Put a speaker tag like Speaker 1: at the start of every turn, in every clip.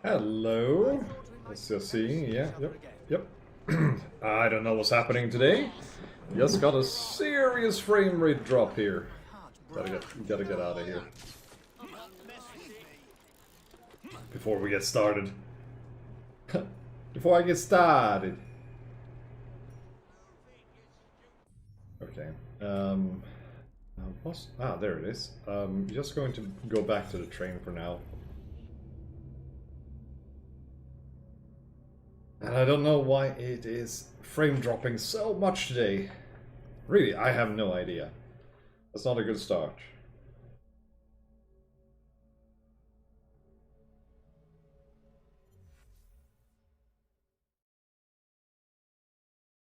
Speaker 1: Hello. Let's just see. Yeah, yep. I don't know what's happening today. Just got a serious frame rate drop here. Gotta get out of here. Before we get started. Before I get started. Okay. There it is. Just going to go back to the train for now. And I don't know why it is frame dropping so much today. Really, I have no idea. That's not a good start.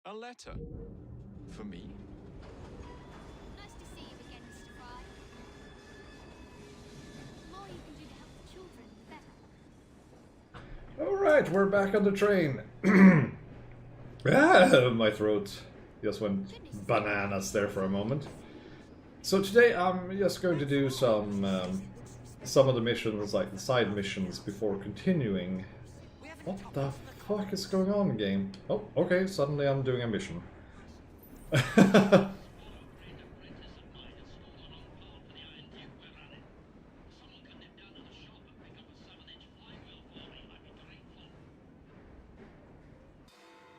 Speaker 2: A letter? For me?
Speaker 3: Nice to see you again, Mr. Fry. The more you can do to help the children, the better.
Speaker 1: Alright, we're back on the train. My throat just went bananas there for a moment. So today I'm just going to do some of the missions, like the side missions, before continuing. What the fuck is going on, game? Oh, okay, suddenly I'm doing a mission.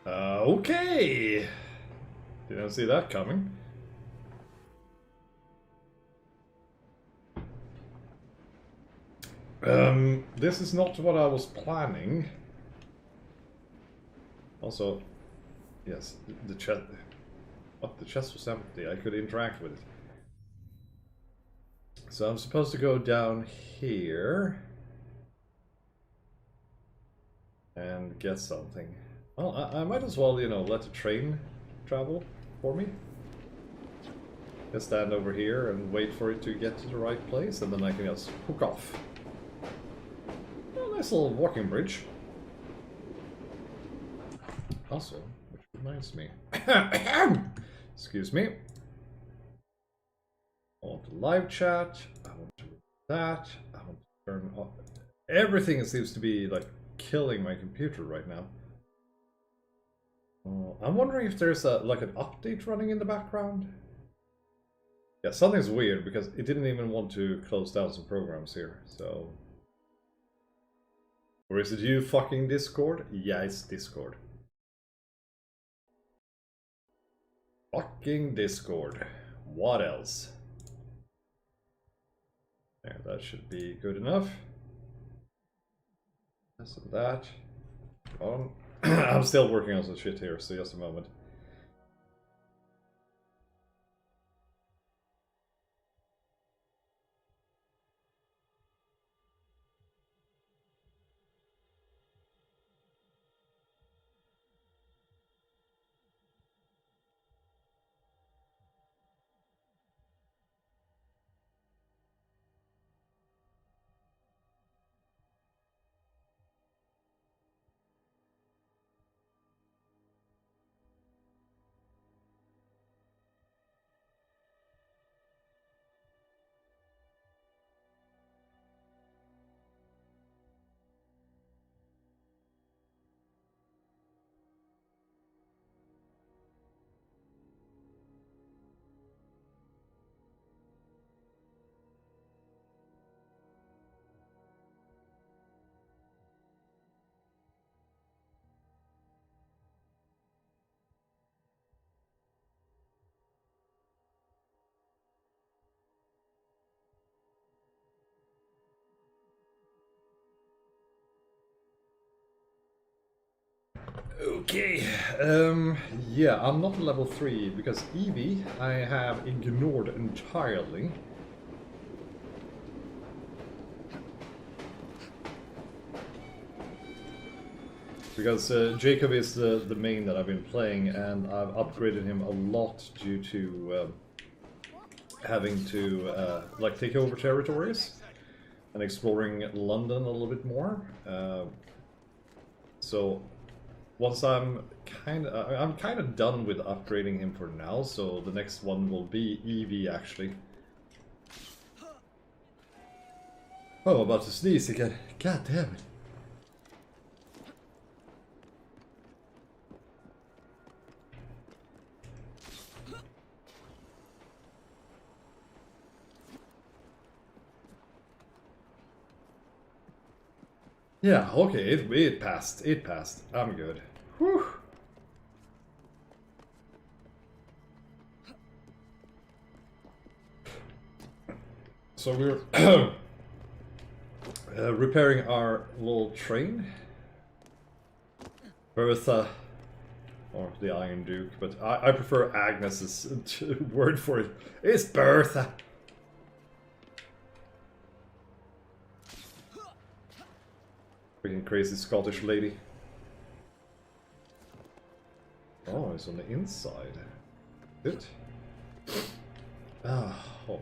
Speaker 1: Okay! Didn't see that coming. This is not what I was planning. Also, yes, the chest... What? The chest was empty. I could interact with it. So I'm supposed to go down here and get something. Well, I might as well, you know, let the train travel for me. Just stand over here and wait for it to get to the right place, and then I can just hook off. Oh, nice little walking bridge. Also, which reminds me. Excuse me. I want to live chat. I want to read that. I want to turn off. Everything seems to be like killing my computer right now. I'm wondering if there's like an update running in the background. Yeah, something's weird because it didn't even want to close down some programs here, so... Or is it you fucking Discord? Yeah, it's Discord. Fucking Discord. What else? There, that should be good enough. This and that. On. I'm still working on some shit here, so just a moment. Okay, yeah, I'm not level 3 because Eevee I have ignored entirely. Because Jacob is the main that I've been playing, and I've upgraded him a lot due to having to like take over territories and exploring London a little bit more. So once I'm kind of done with upgrading him for now, so the next one will be Eevee actually. Oh, I'm about to sneeze again. God damn it. Yeah, okay, it passed. It passed. I'm good. Whew. So we're repairing our little train. Bertha, or the Iron Duke, but I prefer Agnes's word for it. It's Bertha. Freaking crazy Scottish lady. Oh, it's on the inside. Good. Ah, oh.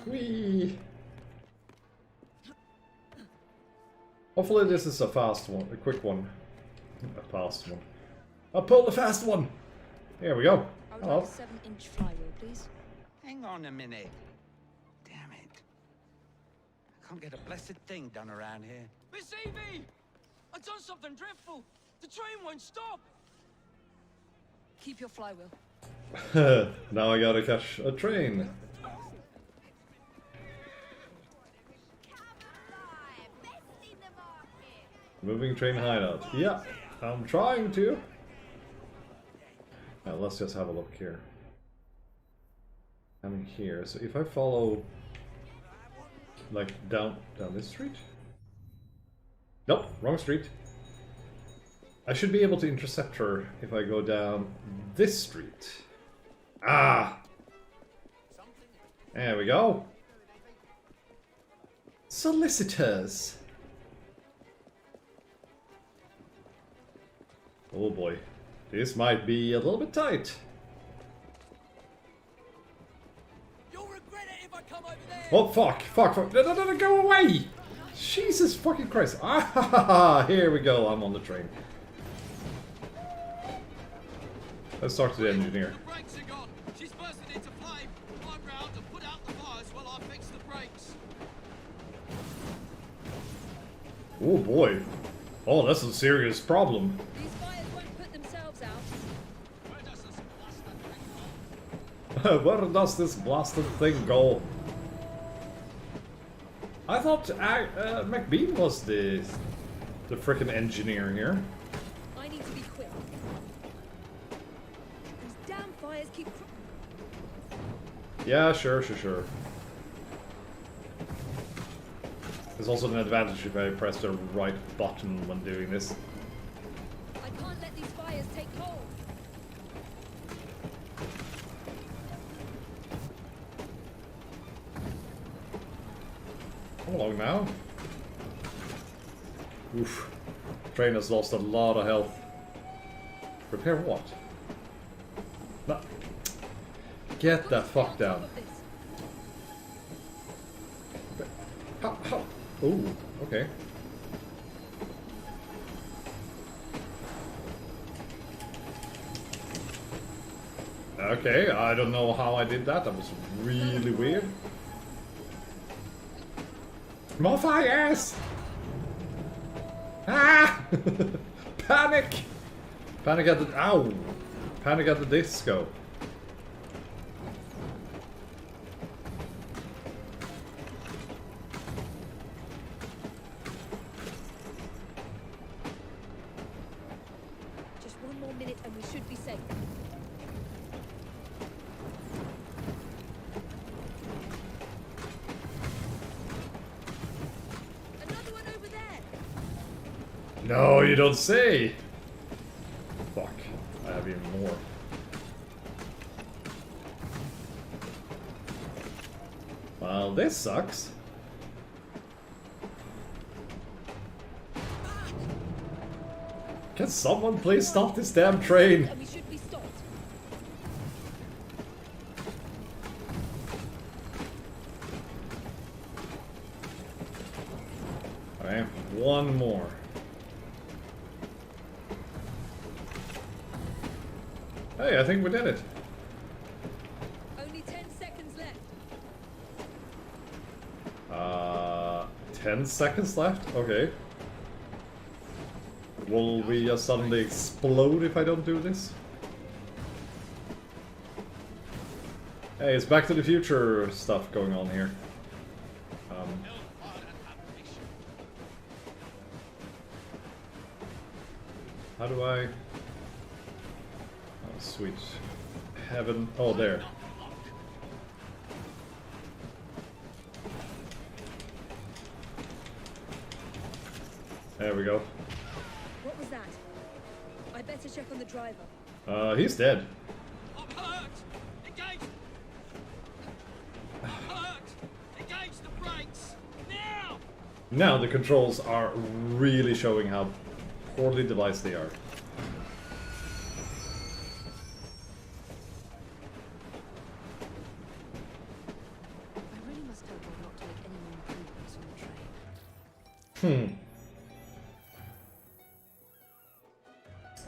Speaker 1: Whee! Hopefully this is a fast one, a quick one. A fast one. I'll pull the fast one! Here we go.
Speaker 4: I would
Speaker 1: Hello.
Speaker 4: like a 7-inch flywheel, please.
Speaker 5: Hang on a minute. Damn it. I can't get a blessed thing done around here.
Speaker 6: Miss Evie! I've done something dreadful! The train won't stop!
Speaker 4: Keep your flywheel.
Speaker 1: Now I gotta catch a train.
Speaker 3: Camouflage, best in the market.
Speaker 1: Moving train hideout. Yeah, I'm trying to. Now let's just have a look here. I'm here, so if I follow, like down this street? Nope, wrong street. I should be able to intercept her if I go down this street. Ah! There we go. Solicitors. Oh boy. This might be a little bit tight.
Speaker 6: You'll regret it if I come over there!
Speaker 1: Oh fuck, fuck, fuck. No, go away! Jesus fucking Christ. Ah, here we go, I'm on the train. Let's talk to the engineer.
Speaker 6: The brakes are gone! She's bursting into flame! Climb round and put out the fires while I fix the brakes!
Speaker 1: Oh boy. Oh, that's a serious problem.
Speaker 4: These fires won't put themselves out.
Speaker 6: Where does this blasted thing go?
Speaker 1: Where does this blasted thing go? I thought McBean was the frickin' engineer here.
Speaker 4: I need to be quick. These damn fires keep...
Speaker 1: Yeah, sure. There's also an advantage if I press the right button when doing this.
Speaker 4: I can't let these fires take hold.
Speaker 1: Come along now. Oof. Train has lost a lot of health. Repair what? No. Get the fuck down. How? Ooh, okay. Okay, I don't know how I did that. That was really weird. More fires! Ah! Panic! Panic at the... Ow! Panic at the Disco.
Speaker 4: Just one more minute and we should be safe. Another one over there.
Speaker 1: No, you don't say! Fuck. I have even more. Well, this sucks. Can someone please stop this damn train?
Speaker 4: And we should be stopped.
Speaker 1: Alright, one more. Hey, I think we did it.
Speaker 4: Only 10 seconds
Speaker 1: 10 seconds left? Okay. Will we just suddenly explode if I don't do this? Hey, it's Back to the Future stuff going on here. How do I... Oh, sweet heaven. Oh, there. There we go.
Speaker 4: What was that? I better check on the driver.
Speaker 1: He's dead.
Speaker 6: I'm hurt! Engage! I'm hurt! Engage the brakes! Now!
Speaker 1: Now the controls are really showing how poorly devised they are.
Speaker 4: I really must hope I'll not take any more improvements on the train.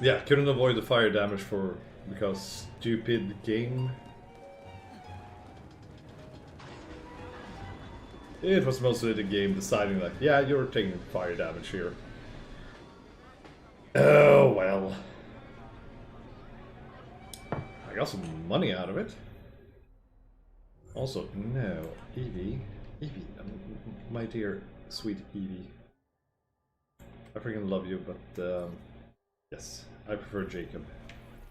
Speaker 1: Yeah, couldn't avoid the fire damage because stupid game. It was mostly the game deciding that, yeah, you're taking fire damage here. Oh well. I got some money out of it. Also, no, Evie, my dear sweet Evie. I freaking love you, but yes, I prefer Jacob.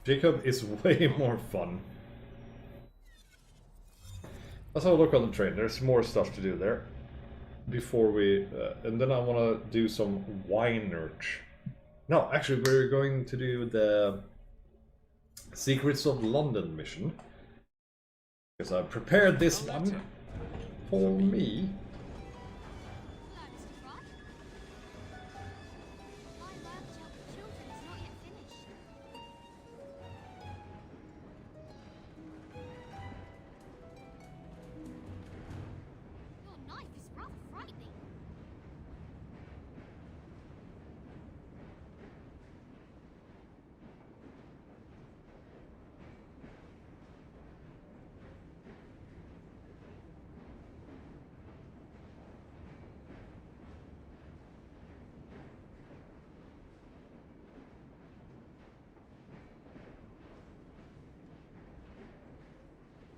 Speaker 1: Jacob is way more fun. Let's have a look on the train. There's more stuff to do there. Before we... and then I want to do some wine urge. No, actually we're going to do the Secrets of London mission. Because I prepared this one for me.
Speaker 3: Hello, Mr. Frog. My work job with children is not yet finished. Your knife is rather frightening.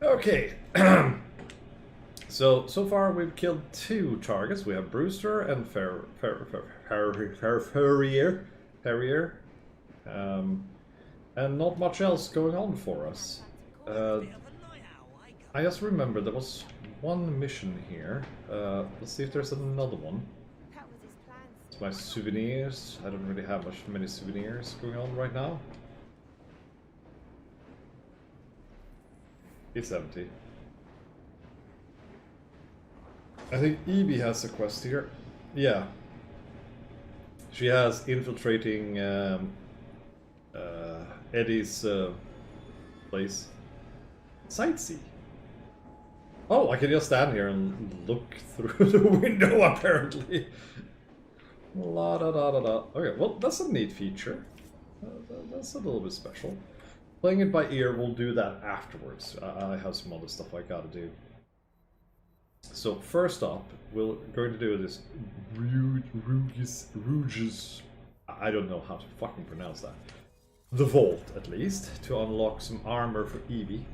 Speaker 1: Okay. So far we've killed 2 targets. We have Brewster and Farrier. And not much else going on for us. I just remember there was one mission here. Let's see if there's another one. It's my souvenirs. I don't really have many souvenirs going on right now. It's empty. I think Evie has a quest here. Yeah. She has infiltrating Eddie's place. Sightsee. Oh, I can just stand here and look through the window, apparently. La da da da da. Okay, well, that's a neat feature. That's a little bit special. Playing it by ear, we'll do that afterwards. I have some other stuff I gotta do. So first up, we're going to do this Rouges. I don't know how to fucking pronounce that. The Vault, at least, to unlock some armor for Evie.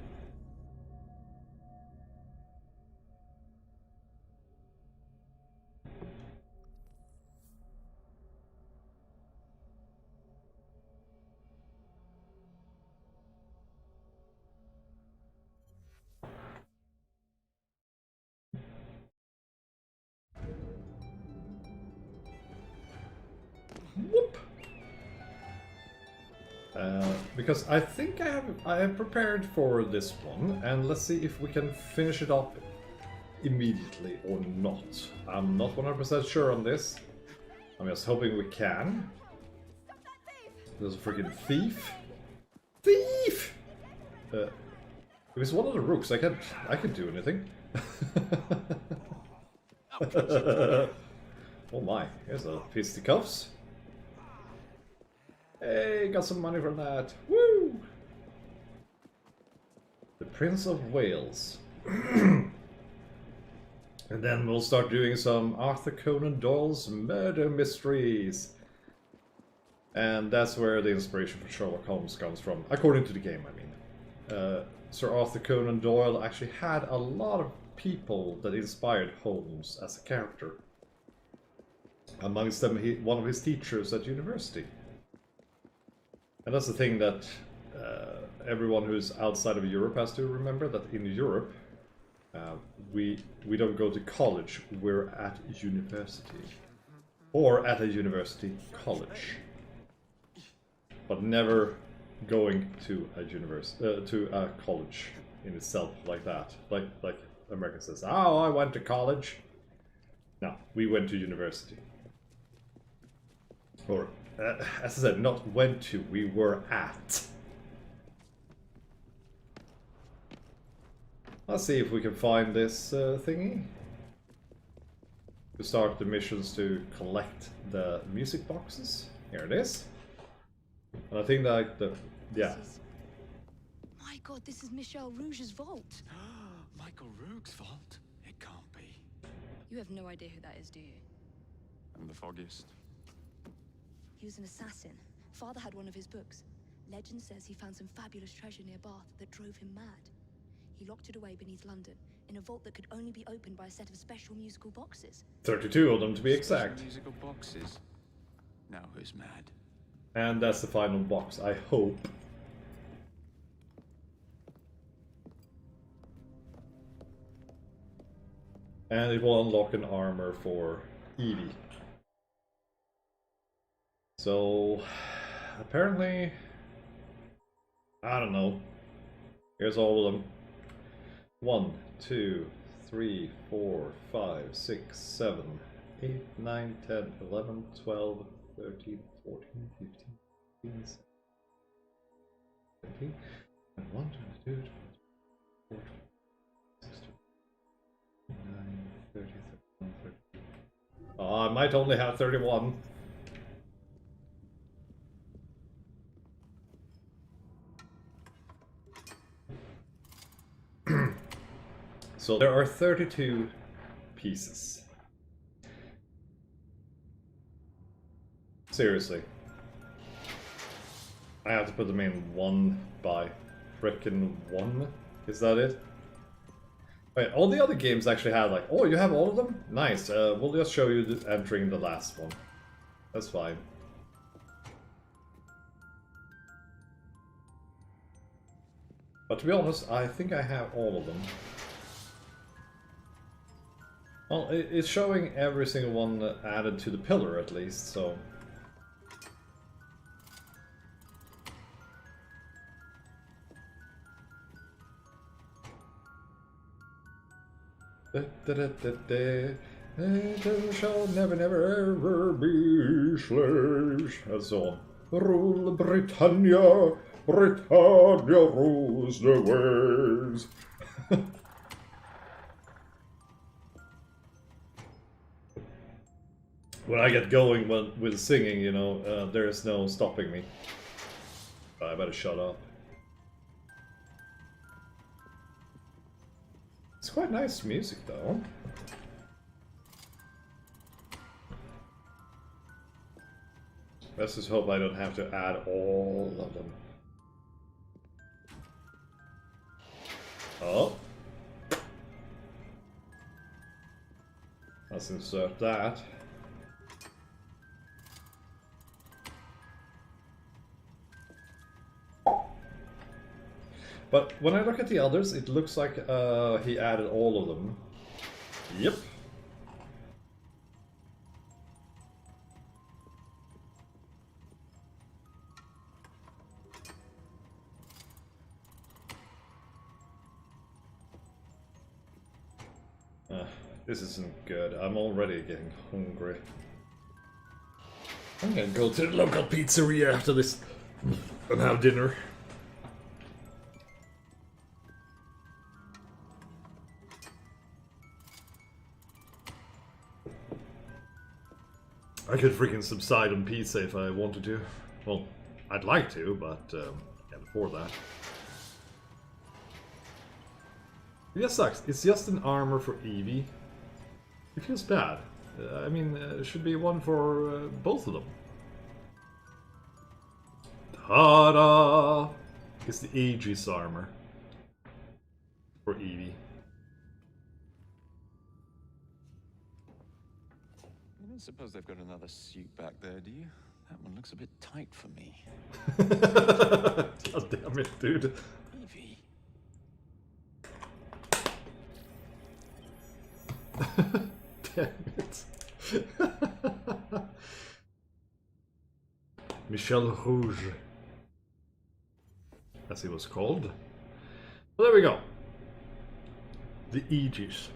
Speaker 1: Whoop. Because I think I have prepared for this one, and let's see if we can finish it up immediately or not. I'm not 100% sure on this. I'm just hoping we can. There's a freaking thief. Thief! If it's one of the rooks, I can do anything. Oh my, here's a fisticuffs. Hey, got some money from that. Woo! The Prince of Wales. And then we'll start doing some Arthur Conan Doyle's murder mysteries. And that's where the inspiration for Sherlock Holmes comes from, according to the game, I mean. Sir Arthur Conan Doyle actually had a lot of people that inspired Holmes as a character. Amongst them, one of his teachers at university. And that's the thing that everyone who's outside of Europe has to remember, that in Europe, we don't go to college, we're at university. Or at a university college. But never going to a to a college in itself like that. Like America says, oh, I went to college. No, we went to university. Or, as I said, not went to, we were at. Let's see if we can find this thingy. To start the missions to collect the music boxes. Here it is. And I think that yeah.
Speaker 4: My God, this is Michel Rouge's vault.
Speaker 2: Michael Rourke's fault? It can't be.
Speaker 4: You have no idea who that is, do you?
Speaker 2: I'm the foggiest.
Speaker 4: He was an assassin. Father had one of his books. Legend says he found some fabulous treasure near Bath that drove him mad. He locked it away beneath London, in a vault that could only be opened by a set of special musical boxes.
Speaker 1: 32 of them to be exact.
Speaker 2: Musical boxes. Now who's mad?
Speaker 1: And that's the final box, I hope. And it will unlock an armor for Evie. So, apparently, I don't know. Here's all of them. 1, 2, 3, 4, 5, 6, 7, 8, 9, 10, 11, 12, 13, 14, 15, 16, 17, 21, 22, 24, 26, 29, 30, 31, 32. I might only have 31. So there are 32 pieces. Seriously. I have to put them in 1 by frickin' 1? Is that it? Wait, all the other games actually had like, oh, you have all of them? Nice, we'll just show you entering the last one. That's fine. But to be honest, I think I have all of them. Well, it's showing every single one added to the pillar at least, so... They shall never, never, ever be slaves, and so on. Rule Britannia, Britannia rules the waves. When I get going with singing, you know, there is no stopping me. I better shut up. It's quite nice music, though. Let's just hope I don't have to add all of them. Oh. Let's insert that. But when I look at the others, it looks like he added all of them. Yep. This isn't good. I'm already getting hungry. I'm gonna go to the local pizzeria after this and have dinner. I could freaking subside on pizza if I wanted to. Well, I'd like to, but can't afford that. It just sucks. It's just an armor for Evie. It feels bad. I mean, it should be one for both of them. Ta-da! It's the Aegis armor for Eevee.
Speaker 2: You don't suppose they've got another suit back there, do you? That one looks a bit tight for me.
Speaker 1: God damn it, dude.
Speaker 2: Evie.
Speaker 1: Damn it. Michel Rouge, as he was called. Well, there we go. The Aegis.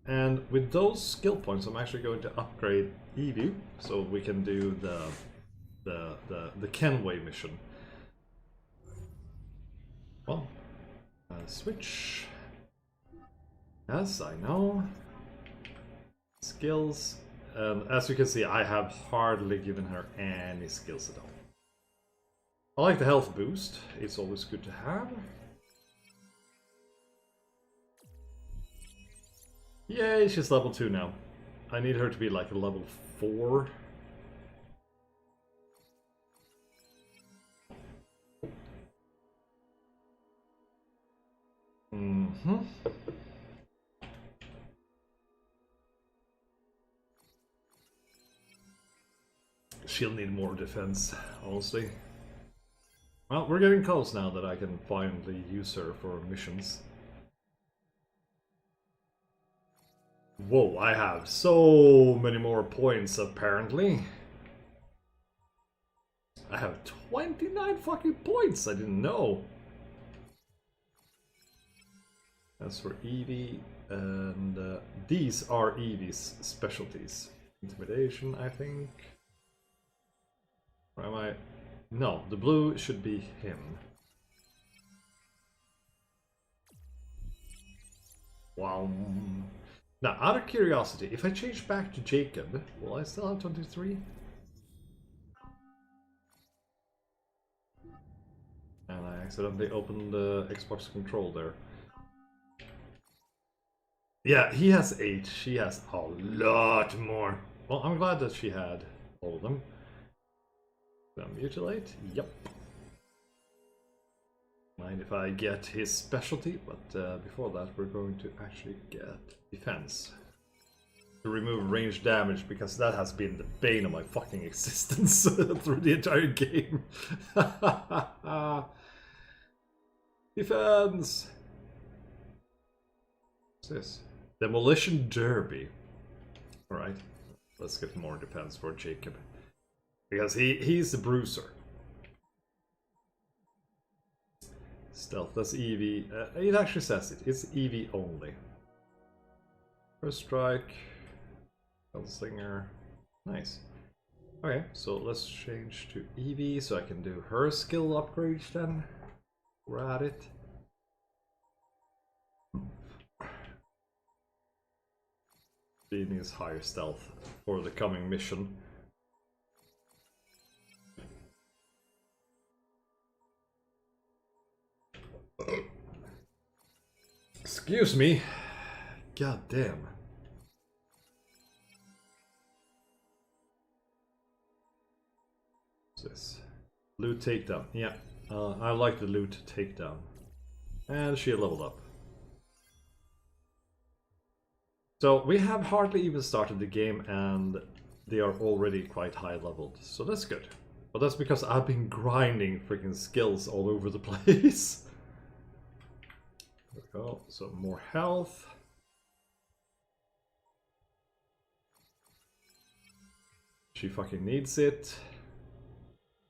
Speaker 1: And with those skill points, I'm actually going to upgrade Eevee, so we can do the Kenway mission. Well, switch. Yes, I know. Skills. And as you can see, I have hardly given her any skills at all. I like the health boost. It's always good to have. Yay, she's level 2 now. I need her to be like a level 4. She'll need more defense, honestly. Well, we're getting close now that I can finally use her for missions. Whoa, I have so many more points apparently. I have 29 fucking points, I didn't know. As for Eevee, and these are Eevee's specialties. Intimidation, I think. Or am I? No, the blue should be him. Wow. Now, out of curiosity, if I change back to Jacob, will I still have 23? And I accidentally opened the Xbox control there. Yeah, he has 8. She has a lot more. Well, I'm glad that she had all of them. Mutilate? Yep. Mind if I get his specialty, but before that we're going to actually get defense. To remove range damage, because that has been the bane of my fucking existence through the entire game. Defense! What's this? Demolition Derby. Alright, let's get more defense for Jacob. Because he's the bruiser. Stealth, that's Eevee. It actually says it. It's Eevee only. First strike. Gunslinger. Nice. Okay, so let's change to Eevee so I can do her skill upgrades then. We're at it. She needs higher stealth for the coming mission. Excuse me. God damn. What's this? Loot takedown. Yeah, I like the loot takedown. And she leveled up. So we have hardly even started the game and they are already quite high leveled. So that's good. But that's because I've been grinding freaking skills all over the place. There we go. So more health. She fucking needs it.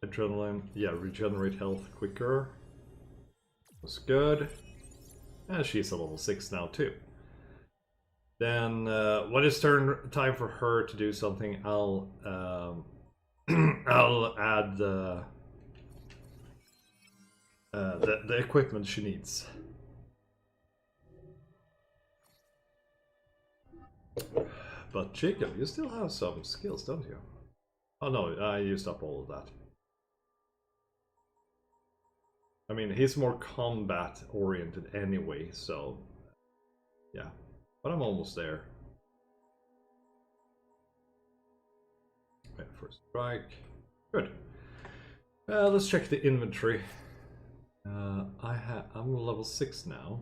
Speaker 1: Adrenaline. Yeah, regenerate health quicker. That's good. And she's a level 6 now too. Then when it's time for her to do something, I'll I'll add the equipment she needs. But Jacob, you still have some skills, don't you? Oh no, I used up all of that. I mean, he's more combat oriented anyway, so yeah. But I'm almost there. first strike. Good. Let's check the inventory. I'm level 6 now.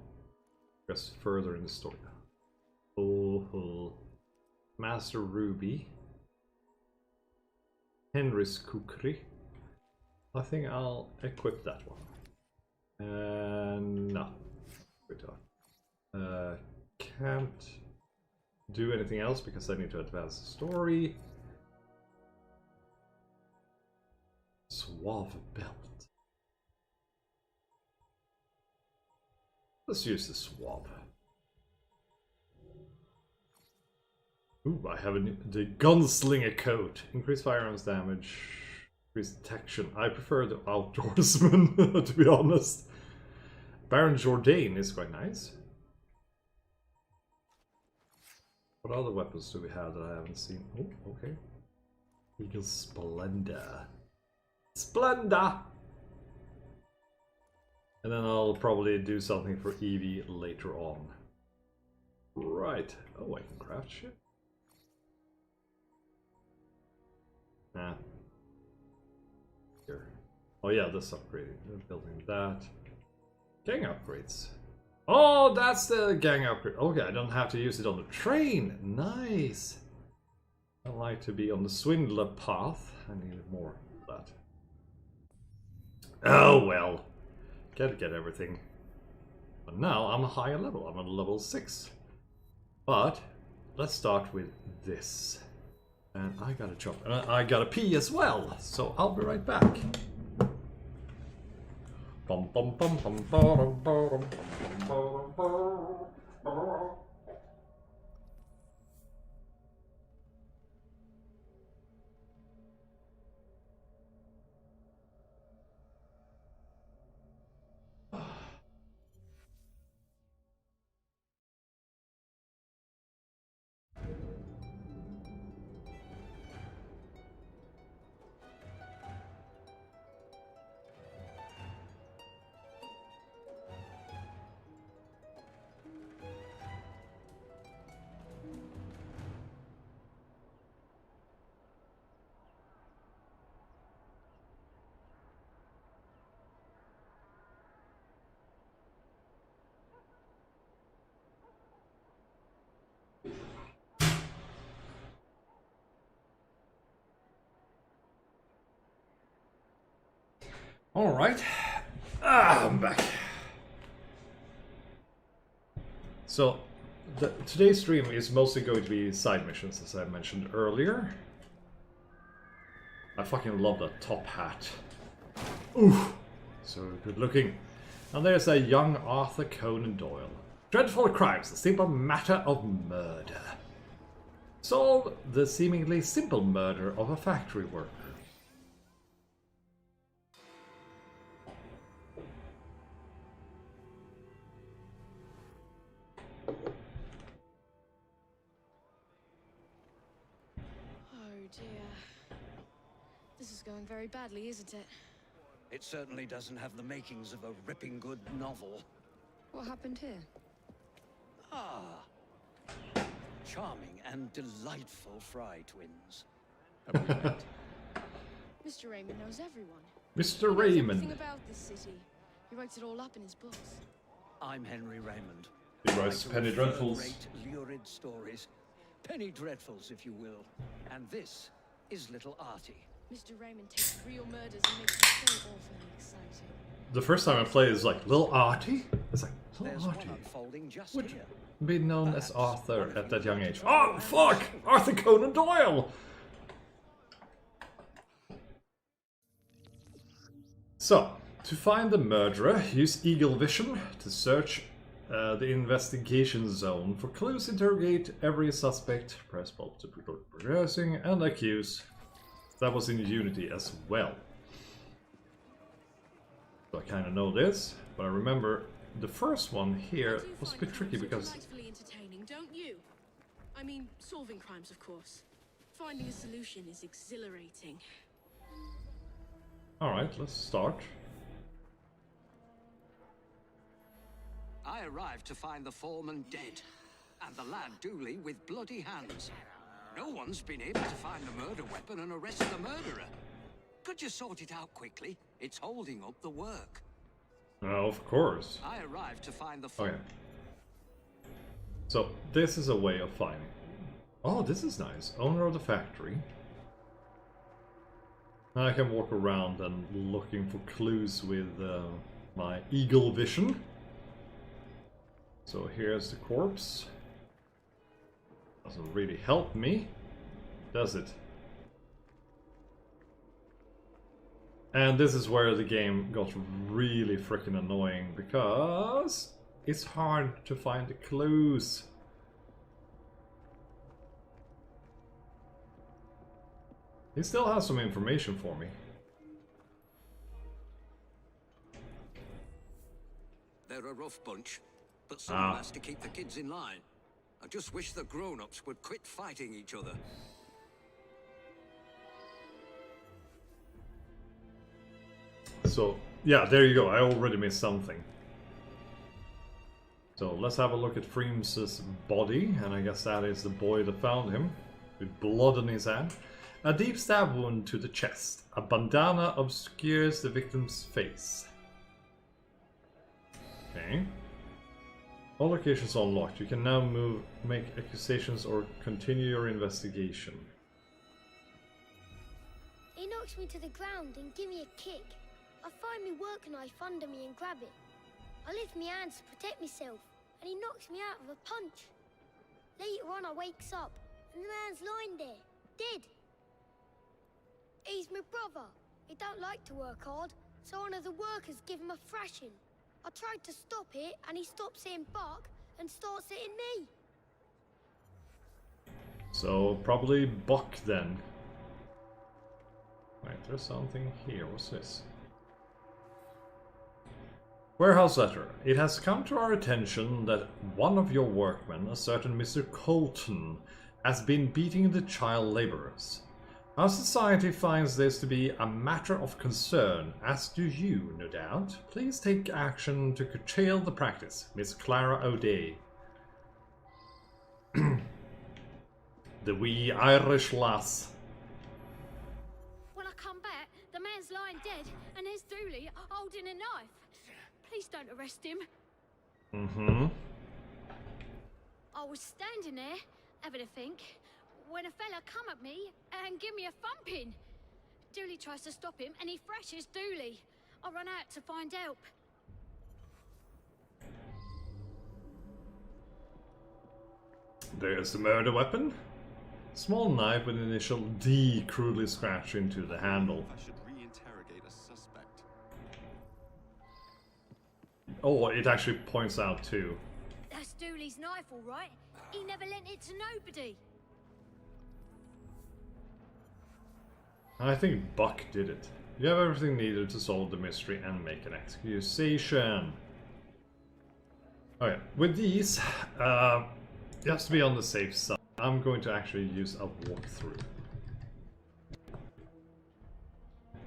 Speaker 1: Progress further in the story. Oh, Master Ruby. Henry's Kukri. I think I'll equip that one. No. Can't do anything else because I need to advance the story. Suave belt. Let's use the swab. Ooh, I have the gunslinger coat. Increase firearms damage, increase detection. I prefer the outdoorsman, to be honest. Baron Jourdain is quite nice. What other weapons do we have that I haven't seen? Oh, okay. Eagle Splendor. Splendor! And then I'll probably do something for Evie later on. Right. Oh, I can craft shit. Nah. Here. Oh yeah, this upgrading. Building that. Gang upgrades. Oh, that's the gang upgrade. Okay, I don't have to use it on the train. Nice. I like to be on the swindler path. I need more of that. Oh well. Gotta get everything. But now I'm a higher level. I'm at level 6. But let's start with this. And I gotta jump. And I gotta pee as well. So I'll be right back. Bum, bum, bum, bum, bum, bum, bum, bum, bum. Alright, I'm back. So, today's stream is mostly going to be side missions, as I mentioned earlier. I fucking love that top hat. Oof, so good looking. And there's a young Arthur Conan Doyle. Dreadful crimes, the simple matter of murder. Solve the seemingly simple murder of a factory worker.
Speaker 4: Going very badly, isn't it?
Speaker 5: It certainly doesn't have the makings of a ripping good novel.
Speaker 4: What happened here?
Speaker 5: Ah. Charming and delightful Fry twins.
Speaker 4: Mr. Raymond knows everyone.
Speaker 1: Mr.
Speaker 4: He knows
Speaker 1: Raymond.
Speaker 4: everything about this city. He writes it all up in his books.
Speaker 5: I'm Henry Raymond.
Speaker 1: He writes Penny Dreadfuls.
Speaker 5: Great lurid stories. Penny Dreadfuls, if you will. And this is Little Artie.
Speaker 4: Mr. Raymond takes real murders and makes them so awfully exciting.
Speaker 1: The first time I played is like, Little Artie? It's like,
Speaker 5: There's
Speaker 1: Little
Speaker 5: one
Speaker 1: Artie?
Speaker 5: unfolding just
Speaker 1: Would
Speaker 5: here.
Speaker 1: be known as Arthur at that young age. Oh, fuck! Arthur Conan Doyle! So, to find the murderer, use Eagle Vision to search the investigation zone for clues, interrogate every suspect, press both to progressing, and accuse. That was in Unity as well. So I kind of know this, but I remember the first one here was a bit tricky because...
Speaker 7: Delightfully entertaining, don't you? I mean, solving crimes, of course. Finding a solution is exhilarating.
Speaker 1: Alright, let's start.
Speaker 5: I arrived to find the foreman dead, and the lad Dooley with bloody hands.
Speaker 6: No one's been able to find the murder weapon and arrest the murderer. Could you sort it out quickly? It's holding up the work.
Speaker 1: Of course.
Speaker 6: I arrived to find the...
Speaker 1: Okay. So, this is a way of finding. Oh, this is nice. Owner of the factory. Now I can walk around and looking for clues with my eagle vision. So here's the corpse. Doesn't really help me, does it? And this is where the game got really freaking annoying, because it's hard to find the clues. He still has some information for me.
Speaker 6: They're a rough bunch, but someone has to keep the kids in line. I just wish the grown-ups would quit fighting each other.
Speaker 1: So, yeah, there you go. I already missed something. So, let's have a look at Freems's body, and I guess that is the boy that found him, with blood on his hand. A deep stab wound to the chest. A bandana obscures the victim's face. Okay. All locations are unlocked. You can now make accusations or continue your investigation.
Speaker 3: He knocks me to the ground and give me a kick. I find me work knife under me and grab it. I lift my hands to protect myself, and he knocks me out with a punch. Later on I wakes up, and the man's lying there, dead. He's my brother. He don't like to work hard, so one of the workers give him a thrashing. I tried to stop it, and he stops saying bark and starts hitting me.
Speaker 1: So, probably Buck then. Wait, there's something here. What's this? Warehouse letter. It has come to our attention that one of your workmen, a certain Mr. Colton, has been beating the child laborers. Our society finds this to be a matter of concern, as do you, no doubt. Please take action to curtail the practice. Miss Clara O'Day. The wee Irish lass.
Speaker 7: When I come back, the man's lying dead, and there's Dooley holding a knife. Please don't arrest him.
Speaker 1: Mm-hmm.
Speaker 7: I was standing there, having a think, when a fella come at me and give me a thumping. Dooley tries to stop him, and he thrashes Dooley. I run out to find help.
Speaker 1: There's the murder weapon. Small knife with initial D crudely scratched into the handle.
Speaker 2: I should re-interrogate a suspect.
Speaker 1: Oh, it actually points out too.
Speaker 7: That's Dooley's knife, all right. He never lent it to nobody.
Speaker 1: I think Buck did it. You have everything needed to solve the mystery and make an accusation. Okay, with these, just to be on the safe side, I'm going to actually use a walkthrough.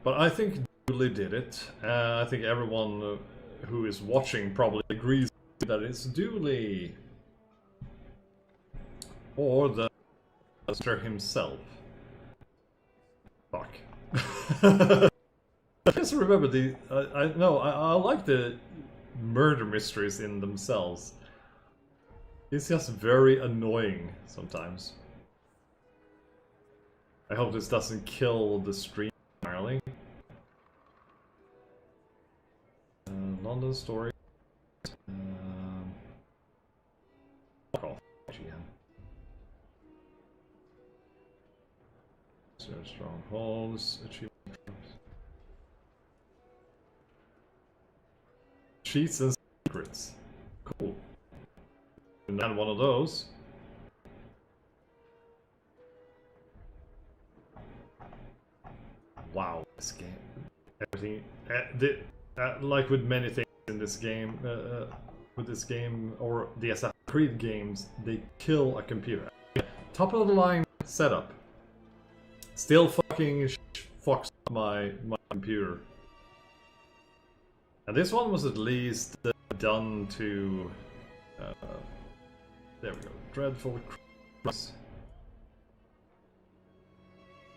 Speaker 1: But I think Dooley did it. I think everyone who is watching probably agrees that it's Dooley. Or the monster himself. Fuck. I just remember the... I like the murder mysteries in themselves. It's just very annoying sometimes. I hope this doesn't kill the stream entirely. London story. Fuck off, GM. Search strongholds. Achieve. Cheats and secrets. Cool. And then one of those. Wow, this game. Everything. Like with many things in this game, with this game or the Assassin's Creed games, they kill a computer. Top of the line setup. Still fucking fucks up my computer. And this one was at least done to... there we go. Dreadful Cross.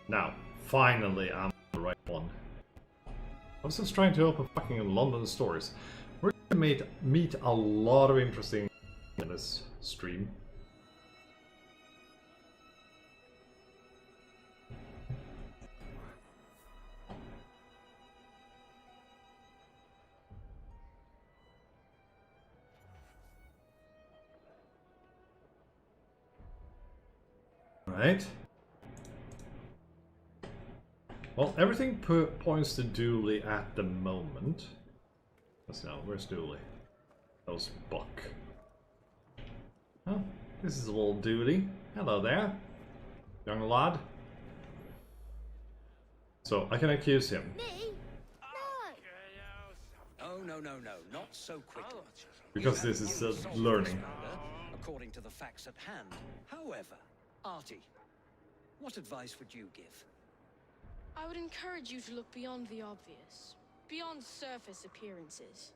Speaker 1: Now, finally, I'm the right one. I was just trying to open fucking London stores. We're gonna meet a lot of interesting in this stream. Right. Well, everything points to Dooley at the moment. Let's know, where's Dooley? That was Buck. Oh, this is a little Dooley. Hello there, young lad. So, I can accuse him.
Speaker 3: Me? No!
Speaker 6: Oh, no, not so quickly.
Speaker 1: Because this is learning.
Speaker 6: According to the facts at hand. However, Artie, what advice would you give?
Speaker 8: I would encourage you to look beyond the obvious, beyond surface appearances.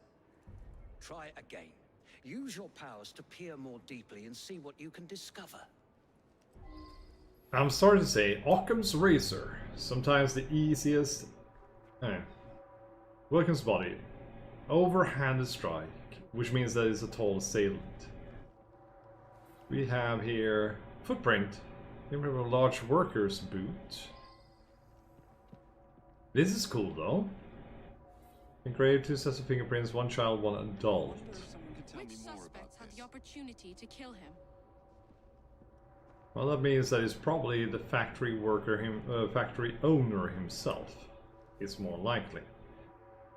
Speaker 6: Try again. Use your powers to peer more deeply and see what you can discover.
Speaker 1: I'm sorry to say, Occam's razor. Sometimes the easiest... Wilkins' body. Overhanded strike, which means that it's a tall assailant. We have here... footprint. We have a large worker's boot. This is cool though. Engraved 2 sets of fingerprints, 1 child, 1 adult.
Speaker 8: Which suspects had the opportunity to kill him?
Speaker 1: Well, that means that it's probably the factory worker, factory owner himself. It's more likely.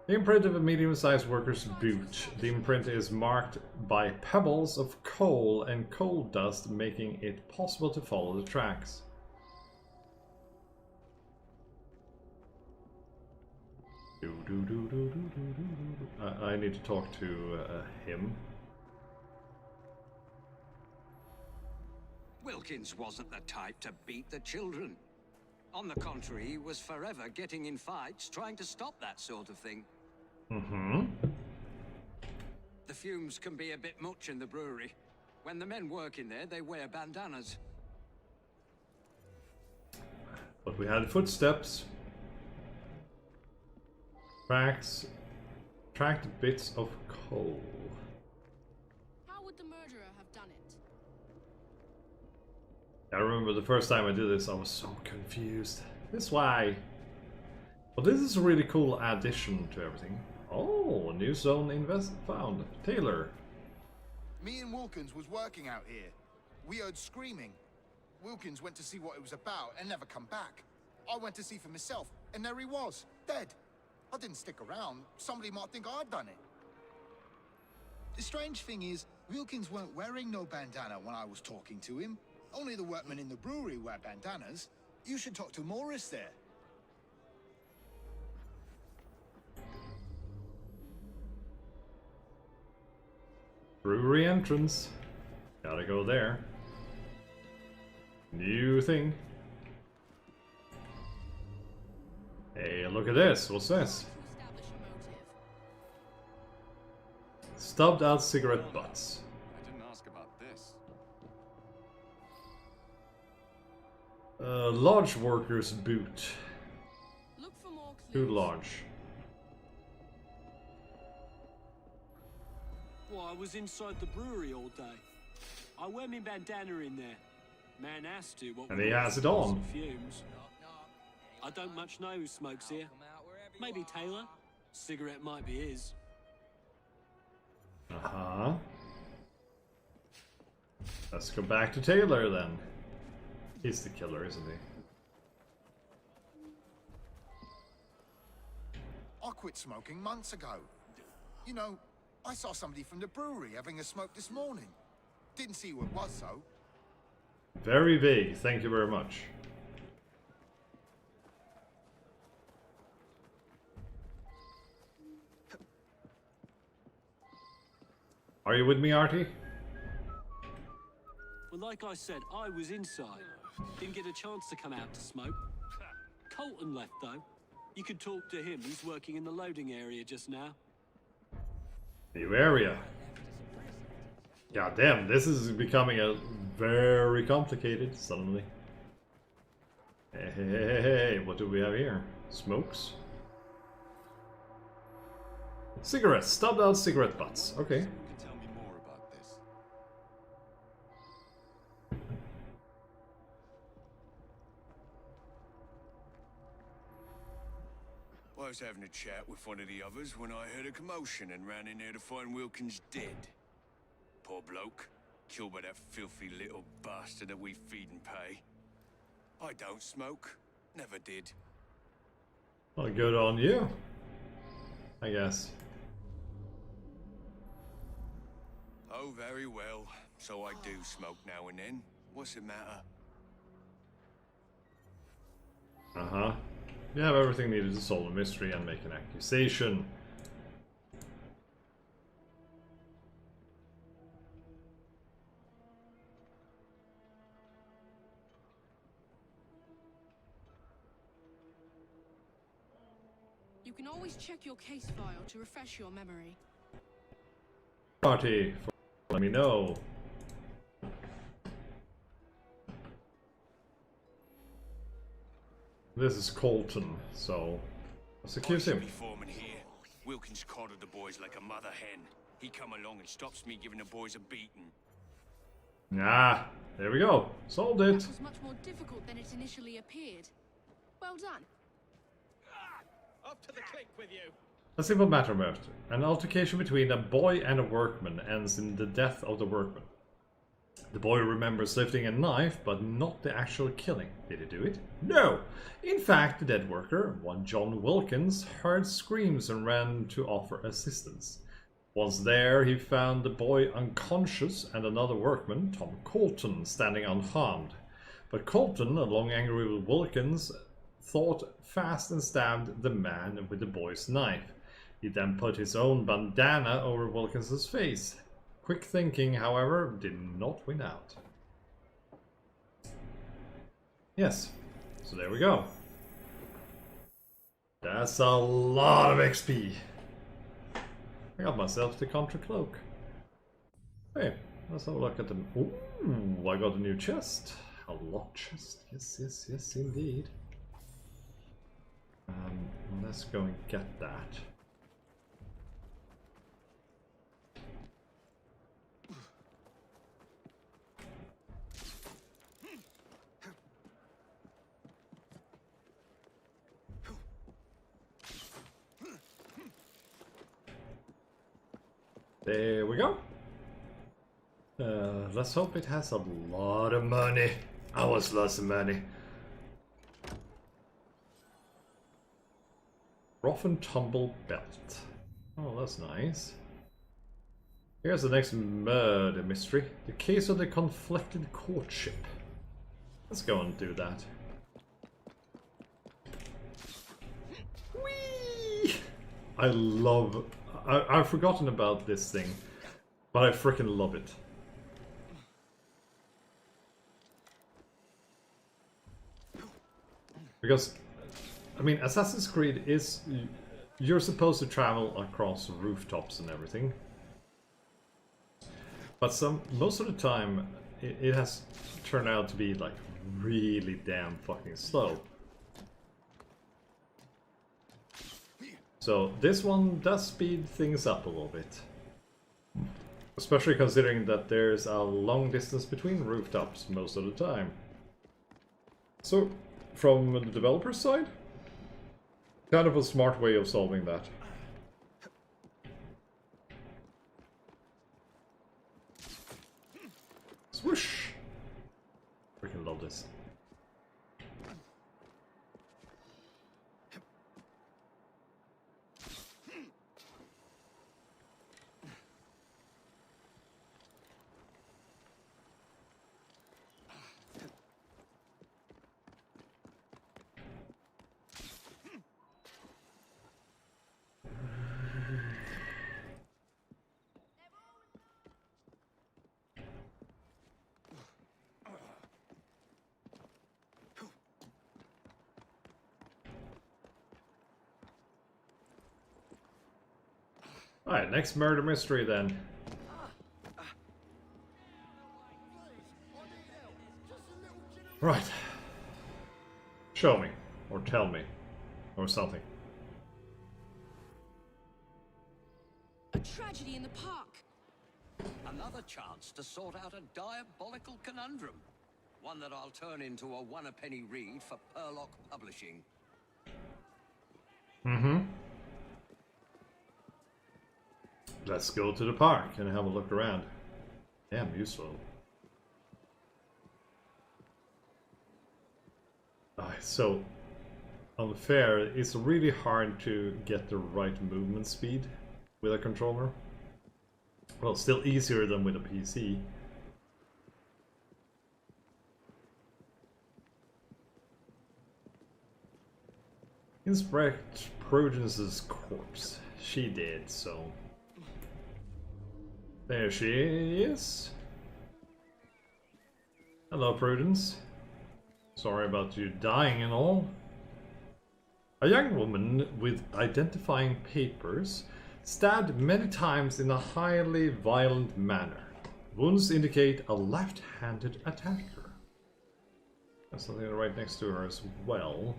Speaker 1: The imprint of a medium-sized worker's boot. The imprint is marked by pebbles of coal and coal dust, making it possible to follow the tracks. I need to talk to him.
Speaker 6: Wilkins wasn't the type to beat the children. On the contrary, he was forever getting in fights, trying to stop that sort of thing.
Speaker 1: Mm-hmm.
Speaker 6: The fumes can be a bit much in the brewery. When the men work in there, they wear bandanas.
Speaker 1: But we had footsteps. Tracks. Tracked bits of coal.
Speaker 8: How would the murderer have done it?
Speaker 1: I remember the first time I did this, I was so confused. This way. But this is a really cool addition to everything. Oh, a new zone found. Taylor.
Speaker 9: Me and Wilkins was working out here. We heard screaming. Wilkins went to see what it was about and never come back. I went to see for myself, and there he was, dead. I didn't stick around. Somebody might think I'd done it. The strange thing is, Wilkins weren't wearing no bandana when I was talking to him. Only the workmen in the brewery wear bandanas. You should talk to Morris there.
Speaker 1: Brewery entrance. Gotta go there. New thing. Hey, look at this. What's this? Stubbed out cigarette butts.
Speaker 2: I didn't ask about this.
Speaker 1: Large worker's boot.
Speaker 8: Look for more
Speaker 1: Too
Speaker 8: clues.
Speaker 1: large.
Speaker 10: Well, I was inside the brewery all day. I wear me bandana in there. Man has to. What
Speaker 1: And he has it on.
Speaker 10: Fumes. I don't much know who smokes here. Maybe Taylor. Cigarette might be his.
Speaker 1: Uh-huh. Let's go back to Taylor then. He's the killer, isn't he?
Speaker 9: I quit smoking months ago. You know, I saw somebody from the brewery having a smoke this morning. Didn't see who it was, though.
Speaker 1: Very vague, thank you very much. Are you with me, Artie?
Speaker 10: Well, like I said, I was inside. Didn't get a chance to come out to smoke. Colton left, though. You could talk to him. He's working in the loading area just now.
Speaker 1: New area. God damn, this is becoming a very complicated suddenly. Hey, what do we have here? Smokes? Cigarettes, stubbed out cigarette butts. Okay.
Speaker 2: You can tell me more about this.
Speaker 11: I was having a chat with one of the others when I heard a commotion and ran in there to find Wilkins dead. Poor bloke, killed by that filthy little bastard that we feed and pay. I don't smoke, never did.
Speaker 1: Well, good on you, I guess.
Speaker 11: Oh, very well. So I do smoke now and then. What's it matter?
Speaker 1: Uh-huh. You have everything needed to solve a mystery and make an accusation.
Speaker 8: You can always check your case file to refresh your memory.
Speaker 1: Party, let me know. This is Colton, so let's accuse him.
Speaker 11: Foreman here. Wilkins coddled the boys like a mother hen. He come along and stops me giving the boys a beating.
Speaker 1: Ah, there we go. Solved it.
Speaker 8: That was much more difficult than it initially appeared. Well done.
Speaker 10: Up to the click with you.
Speaker 1: A simple matter emerged. An altercation between a boy and a workman ends in the death of the workman. The boy remembers lifting a knife, but not the actual killing. Did he do it? No! In fact, the dead worker, one John Wilkins, heard screams and ran to offer assistance. Once there, he found the boy unconscious and another workman, Tom Colton, standing unharmed. But Colton, along angry with Wilkins, thought fast and stabbed the man with the boy's knife. He then put his own bandana over Wilkins's face. Quick thinking, however, did not win out. Yes, so there we go. That's a lot of XP. I got myself the Contra Cloak. Hey, let's have a look at them. Ooh, I got a new chest. A lock chest. Yes, yes, yes, indeed. Let's go and get that. There we go. Let's hope it has a lot of money. I was lots of money. Rough and tumble belt. Oh, that's nice. Here's the next murder mystery. The case of the conflicted courtship. Let's go and do that. Whee! I've forgotten about this thing, but I freaking love it. Because, I mean, Assassin's Creed is... You're supposed to travel across rooftops and everything. But most of the time, it has turned out to be, like, really damn fucking slow. So this one does speed things up a little bit. Especially considering that there's a long distance between rooftops most of the time. So, from the developer's side, kind of a smart way of solving that. Swoosh! Freaking love this. Alright, next murder mystery then. Right. Show me. Or tell me. Or something.
Speaker 8: A tragedy in the park.
Speaker 6: Another chance to sort out a diabolical conundrum. One that I'll turn into a one-a-penny read for Purlock Publishing.
Speaker 1: Mm-hmm. Let's go to the park and have a look around. Damn useful. So, unfair, it's really hard to get the right movement speed with a controller. Well, still easier than with a PC. Inspect Prudence's corpse. She did, so... There she is. Hello, Prudence. Sorry about you dying and all. A young woman with identifying papers stabbed many times in a highly violent manner. Wounds indicate a left-handed attacker. There's something right next to her as well.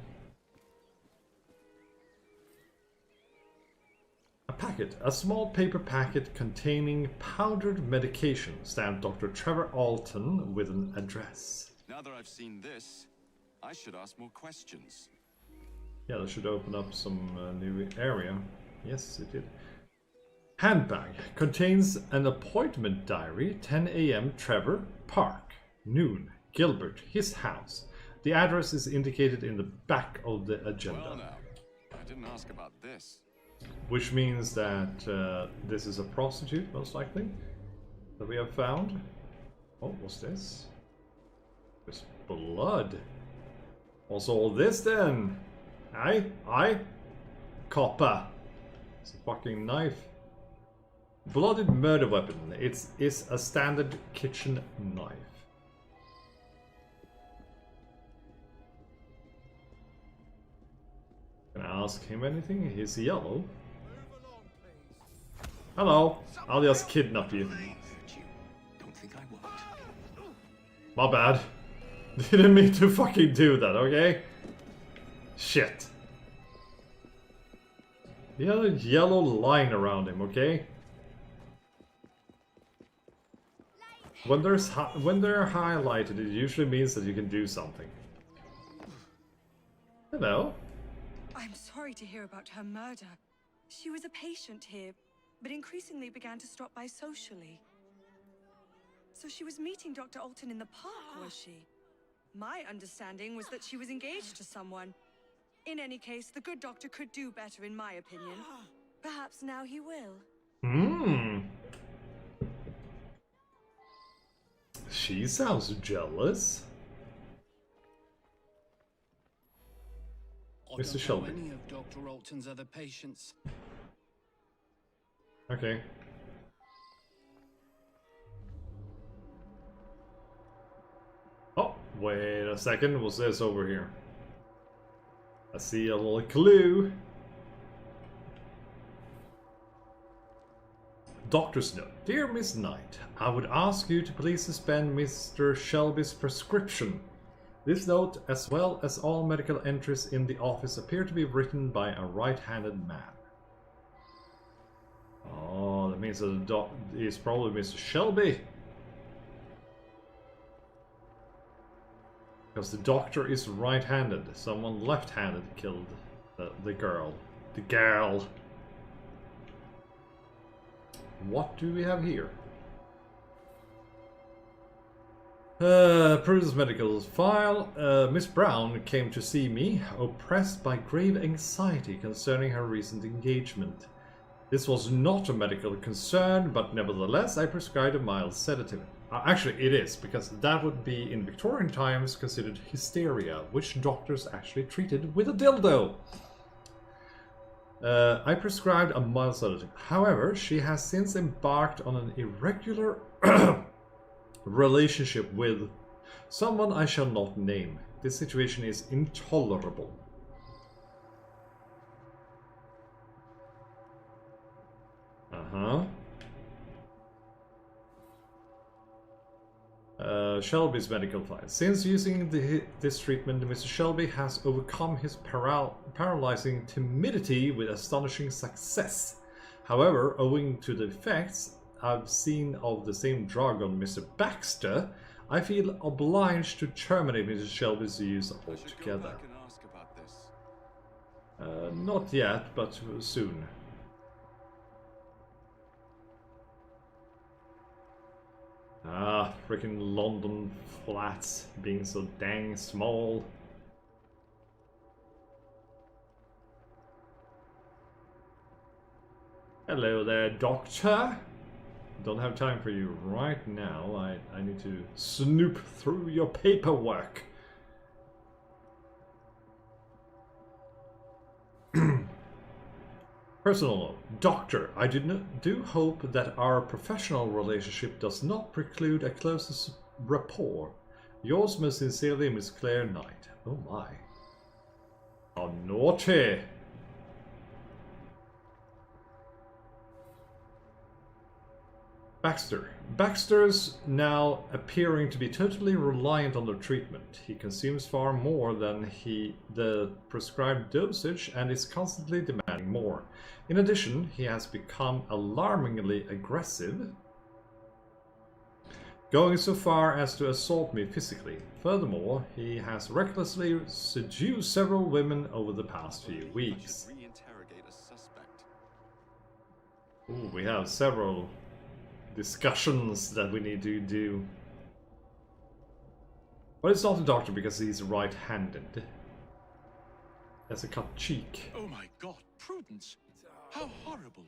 Speaker 1: A packet, a small paper packet containing powdered medication, stamped Dr. Trevor Alton with an address.
Speaker 2: Now that I've seen this, I should ask more questions.
Speaker 1: Yeah, that should open up some new area. Yes, it did. Handbag contains an appointment diary. 10 a.m. Trevor Park. Noon Gilbert, his house. The address is indicated in the back of the agenda.
Speaker 2: Well now, I didn't ask about this.
Speaker 1: Which means that this is a prostitute, most likely, that we have found. Oh, what's this? There's blood. What's all this then? Aye? Copper. It's a fucking knife. Blooded murder weapon. It's a standard kitchen knife. Can I ask him anything? He's yellow. Hello. I'll just kidnap you.
Speaker 2: Don't think I won't.
Speaker 1: My bad. Didn't mean to fucking do that, okay? Shit. He had a yellow line around him, okay? When they're highlighted, it usually means that you can do something. Hello.
Speaker 12: I'm sorry to hear about her murder. She was a patient here, but increasingly began to stop by socially. So she was meeting Dr. Alton in the park, was she? My understanding was that she was engaged to someone. In any case, the good doctor could do better, in my opinion. Perhaps now he will.
Speaker 1: She sounds jealous. Mr. Shelby.
Speaker 13: Any of Dr. Alton's other patients.
Speaker 1: Okay. Oh, wait a second. What's this over here? I see a little clue. Doctor's note. Dear Miss Knight, I would ask you to please suspend Mr. Shelby's prescription. This note, as well as all medical entries in the office, appear to be written by a right-handed man. Oh, that means that the doc is probably Mr. Shelby. Because the doctor is right-handed. Someone left-handed killed the girl. The girl. What do we have here? Prudence medical file. Miss Brown came to see me, oppressed by grave anxiety concerning her recent engagement. This was not a medical concern, but nevertheless I prescribed a mild sedative. Actually, it is, because that would be in Victorian times considered hysteria, which doctors actually treated with a dildo. I prescribed a mild sedative. However, she has since embarked on an irregular relationship with someone I shall not name. This situation is intolerable. Shelby's medical file. Since using this treatment, Mr. Shelby has overcome his paralyzing timidity with astonishing success. However, owing to the effects I've seen of the same drug on Mr. Baxter, I feel obliged to terminate Mr. Shelby's use altogether. Not yet, but soon. Ah, freaking London flats being so dang small. Hello there, doctor. Don't have time for you right now. I need to snoop through your paperwork. Personal note. Doctor, I do hope that our professional relationship does not preclude a closer rapport. Yours most sincerely, Miss Claire Knight. Oh my. How naughty. Baxter. Baxter's now appearing to be totally reliant on the treatment. He consumes far more than the prescribed dosage and is constantly demanding more. In addition, he has become alarmingly aggressive, going so far as to assault me physically. Furthermore, he has recklessly seduced several women over the past few weeks. Ooh, we have several discussions that we need to do. But it's not the doctor because he's right-handed. That's a cut cheek.
Speaker 14: Oh my god, Prudence! How horrible!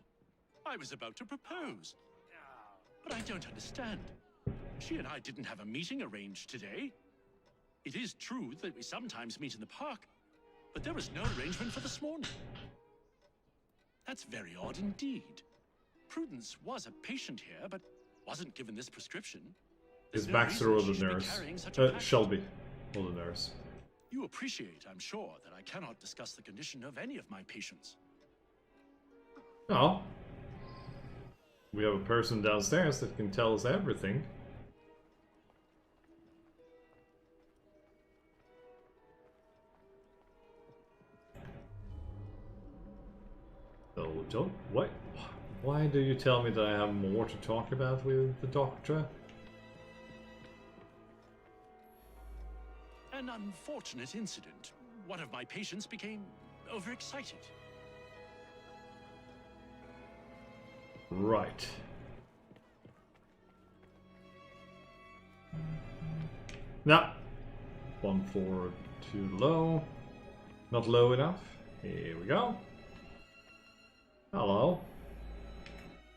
Speaker 14: I was about to propose. But I don't understand. She and I didn't have a meeting arranged today. It is true that we sometimes meet in the park, but there was no arrangement for this morning. That's very odd indeed. Prudence was a patient here, but wasn't given this prescription.
Speaker 1: Is Baxter or the nurse? Shelby or the nurse.
Speaker 14: You appreciate, I'm sure, that I cannot discuss the condition of any of my patients.
Speaker 1: Oh. We have a person downstairs that can tell us everything. So don't... What? Why do you tell me that I have more to talk about with the doctor?
Speaker 14: An unfortunate incident. One of my patients became overexcited.
Speaker 1: Right. Nah. 1 4 too low. Not low enough. Here we go. Hello.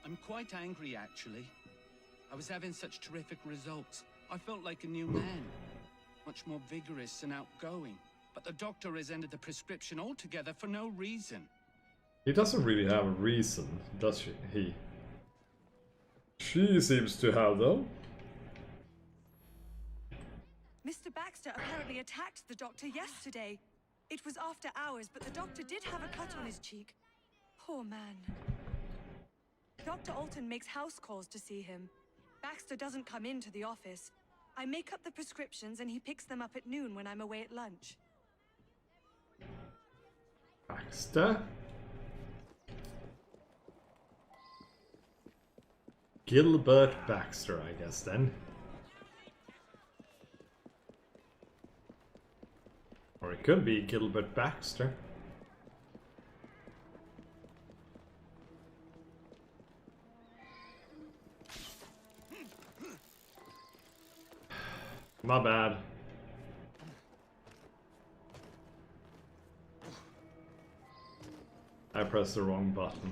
Speaker 13: I'm quite angry, actually. I was having such terrific results. I felt like a new man. Much more vigorous and outgoing. But the doctor has ended the prescription altogether for no reason.
Speaker 1: He doesn't really have a reason, does he? She seems to have, though.
Speaker 12: Mr. Baxter apparently attacked the doctor yesterday. It was after hours, but the doctor did have a cut on his cheek. Poor man. Dr. Alton makes house calls to see him. Baxter doesn't come into the office. I make up the prescriptions and he picks them up at noon when I'm away at lunch.
Speaker 1: Baxter? Gilbert Baxter, I guess, then. Or it could be Gilbert Baxter. My bad. I pressed the wrong button.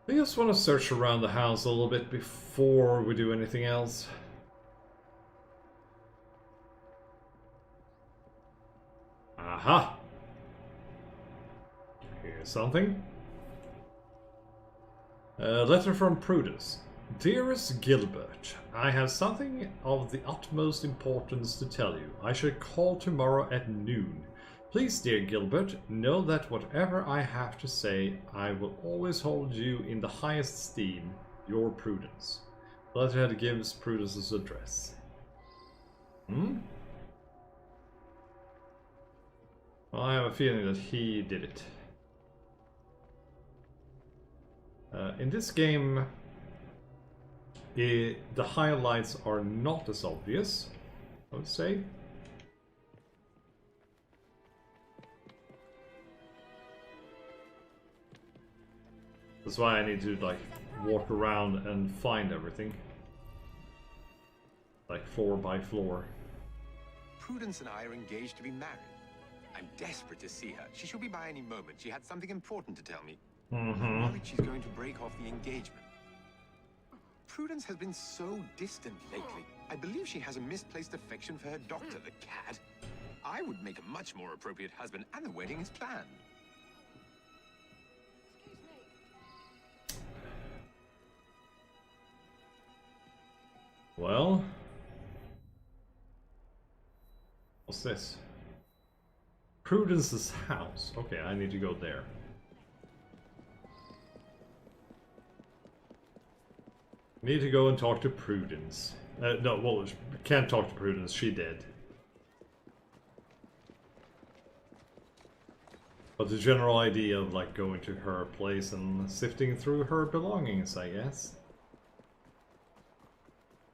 Speaker 1: I just want to search around the house a little bit before we do anything else. Aha! Here's something. A letter from Prudence. Dearest Gilbert, I have something of the utmost importance to tell you. I shall call tomorrow at noon. Please, dear Gilbert, know that whatever I have to say, I will always hold you in the highest esteem. Your Prudence. The letterhead gives Prudence's address. Well, I have a feeling that he did it. In this game, the highlights are not as obvious, I would say. That's why I need to like walk around and find everything. Like floor by floor.
Speaker 15: Prudence and I are engaged to be married. I'm desperate to see her. She should be by any moment. She had something important to tell me. I'm worried she's going to break off the engagement. Prudence has been so distant lately. I believe she has a misplaced affection for her doctor, the cat. I would make a much more appropriate husband, and the wedding is planned.
Speaker 1: Well, what's this? Prudence's house. Okay, I need to go there. Need to go and talk to Prudence. No, well, can't talk to Prudence. She did. But the general idea of like going to her place and sifting through her belongings, I guess.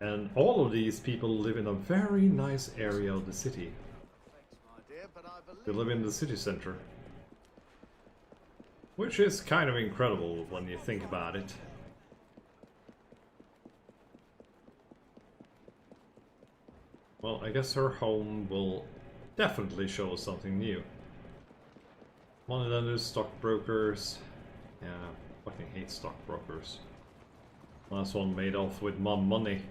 Speaker 1: And all of these people live in a very nice area of the city. They live in the city center. Which is kind of incredible when you think about it. Well, I guess her home will definitely show us something new. Moneylenders, stockbrokers. Yeah, fucking hate stockbrokers. Last one made off with my money.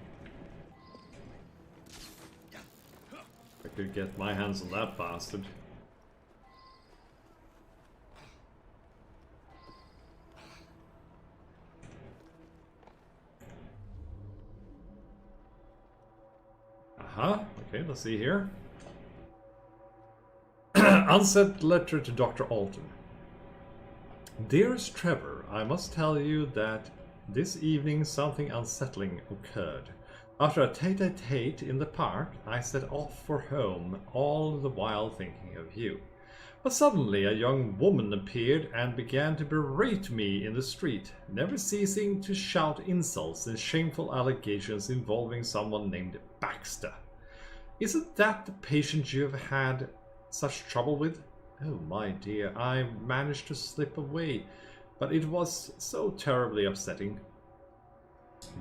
Speaker 1: I could get my hands on that bastard. Okay, let's see here. Unsent letter to Dr. Alton. Dearest Trevor, I must tell you that this evening something unsettling occurred. After a tete-a-tete in the park, I set off for home, all the while thinking of you. But suddenly a young woman appeared and began to berate me in the street, never ceasing to shout insults and shameful allegations involving someone named Baxter. Isn't that the patient you have had such trouble with? Oh my dear, I managed to slip away, but it was so terribly upsetting.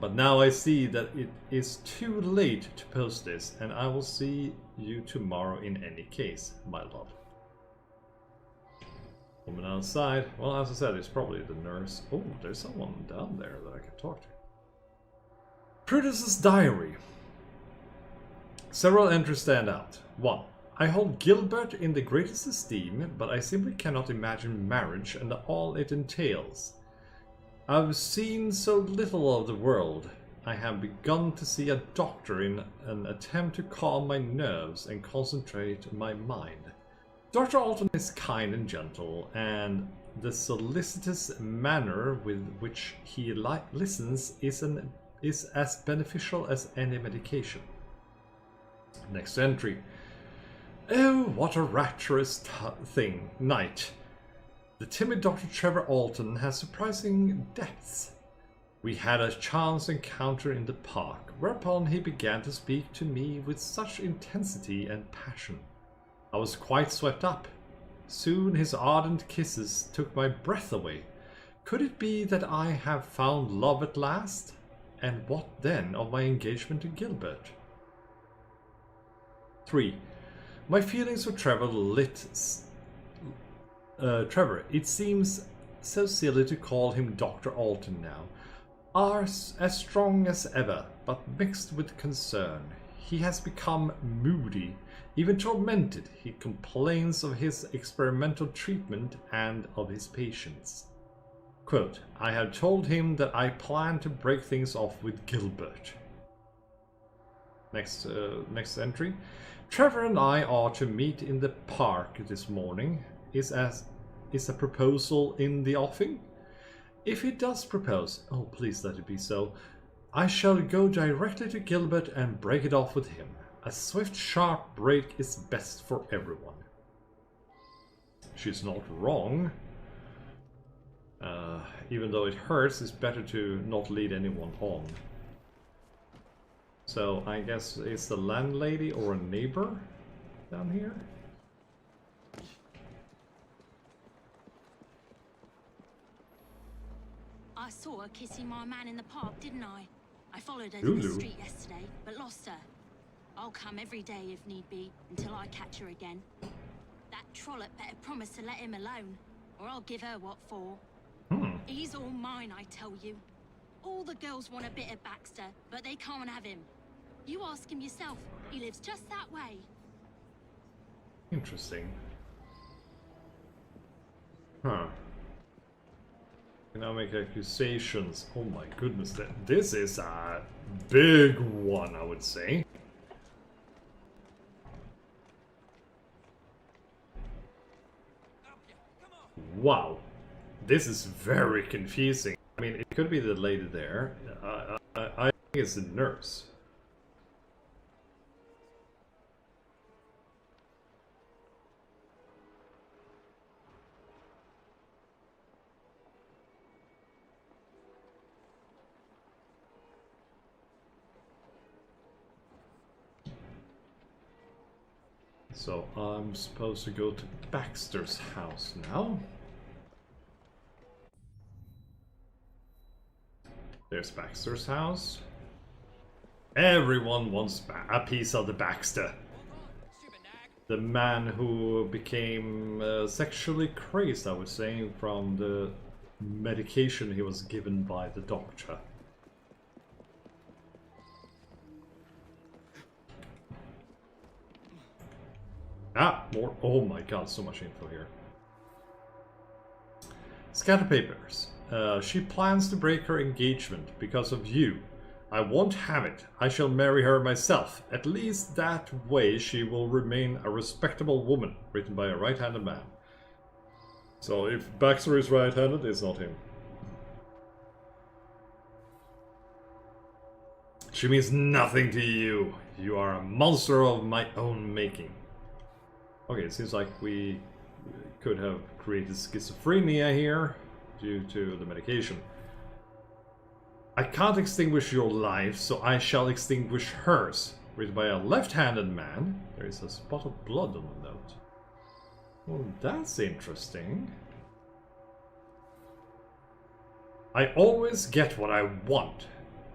Speaker 1: But now I see that it is too late to post this, and I will see you tomorrow in any case, my love. Woman outside. Well, as I said, it's probably the nurse. Oh, there's someone down there that I can talk to. Prudence's diary. Several entries stand out. 1. I hold Gilbert in the greatest esteem, but I simply cannot imagine marriage and all it entails. I've seen so little of the world. I have begun to see a doctor in an attempt to calm my nerves and concentrate my mind. Dr. Alton is kind and gentle, and the solicitous manner with which he listens is as beneficial as any medication. Next entry. Oh, what a rapturous night. The timid Dr. Trevor Alton has surprising depths. We had a chance encounter in the park, whereupon he began to speak to me with such intensity and passion. I was quite swept up. Soon his ardent kisses took my breath away. Could it be that I have found love at last? And what then of my engagement to Gilbert? 3. My feelings for Trevor Trevor, it seems so silly to call him Dr. Alton now, are as strong as ever, but mixed with concern. He has become moody, even tormented. He complains of his experimental treatment and of his patients. Quote, I have told him that I plan to break things off with Gilbert. Next entry. Trevor and I are to meet in the park this morning. Is a proposal in the offing? If he does propose, oh please let it be so, I shall go directly to Gilbert and break it off with him. A swift, sharp break is best for everyone. She's not wrong. Even though it hurts, it's better to not lead anyone on. So I guess it's the landlady or a neighbor down here?
Speaker 16: I saw her kissing my man in the park, didn't I? I followed her to
Speaker 1: Lulu.
Speaker 16: the street yesterday, but lost her. I'll come every day if need be, until I catch her again. That trollop better promise to let him alone, or I'll give her what for. He's all mine, I tell you. All the girls want a bit of Baxter, but they can't have him. You ask him yourself, he lives just that way.
Speaker 1: Interesting. Huh. Can now make accusations. Oh my goodness, this is a big one, I would say. Wow, this is very confusing. I mean, it could be the lady there. I think it's the nurse. So I'm supposed to go to Baxter's house now. There's Baxter's house. Everyone wants a piece of the Baxter. The man who became sexually crazed, I would say, from the medication he was given by the doctor. Ah, more. Oh my god, so much info here. Scatter papers. She plans to break her engagement because of you. I won't have it. I shall marry her myself. At least that way she will remain a respectable woman. Written by a right-handed man. So if Baxter is right-handed, it's not him. She means nothing to you. You are a monster of my own making. Okay, it seems like we could have created schizophrenia here due to the medication. I can't extinguish your life, so I shall extinguish hers. Written by a left-handed man. There is a spot of blood on the note. Well, that's interesting. I always get what I want.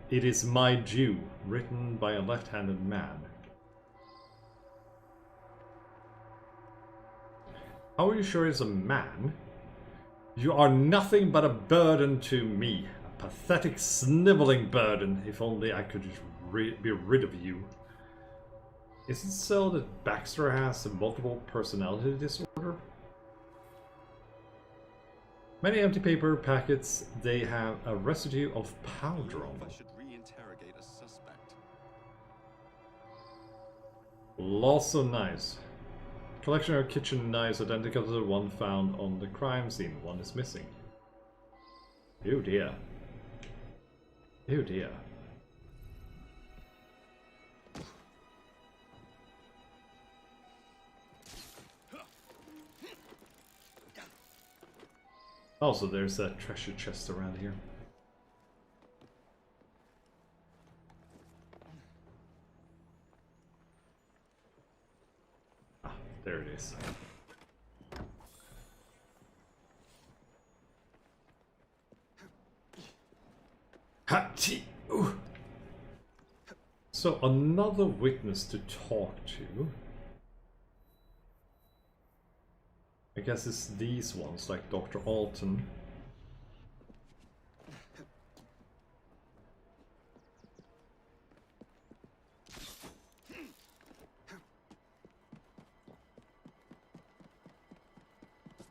Speaker 1: It is my due. Written by a left-handed man. How are you sure he's a man? You are nothing but a burden to me. A pathetic, sniveling burden. If only I could just be rid of you. Is it so that Baxter has a multiple personality disorder? Many empty paper packets, they have a residue of powder on them.
Speaker 2: I should re-interrogate a suspect.
Speaker 1: Lots of knives. Collection of kitchen knives identical to the one found on the crime scene. One is missing. Oh dear. Oh dear. Also, there's a treasure chest around here. Ah, there it is. Ha-chi! Ooh. So, another witness to talk to. I guess it's these ones, like Dr. Alton.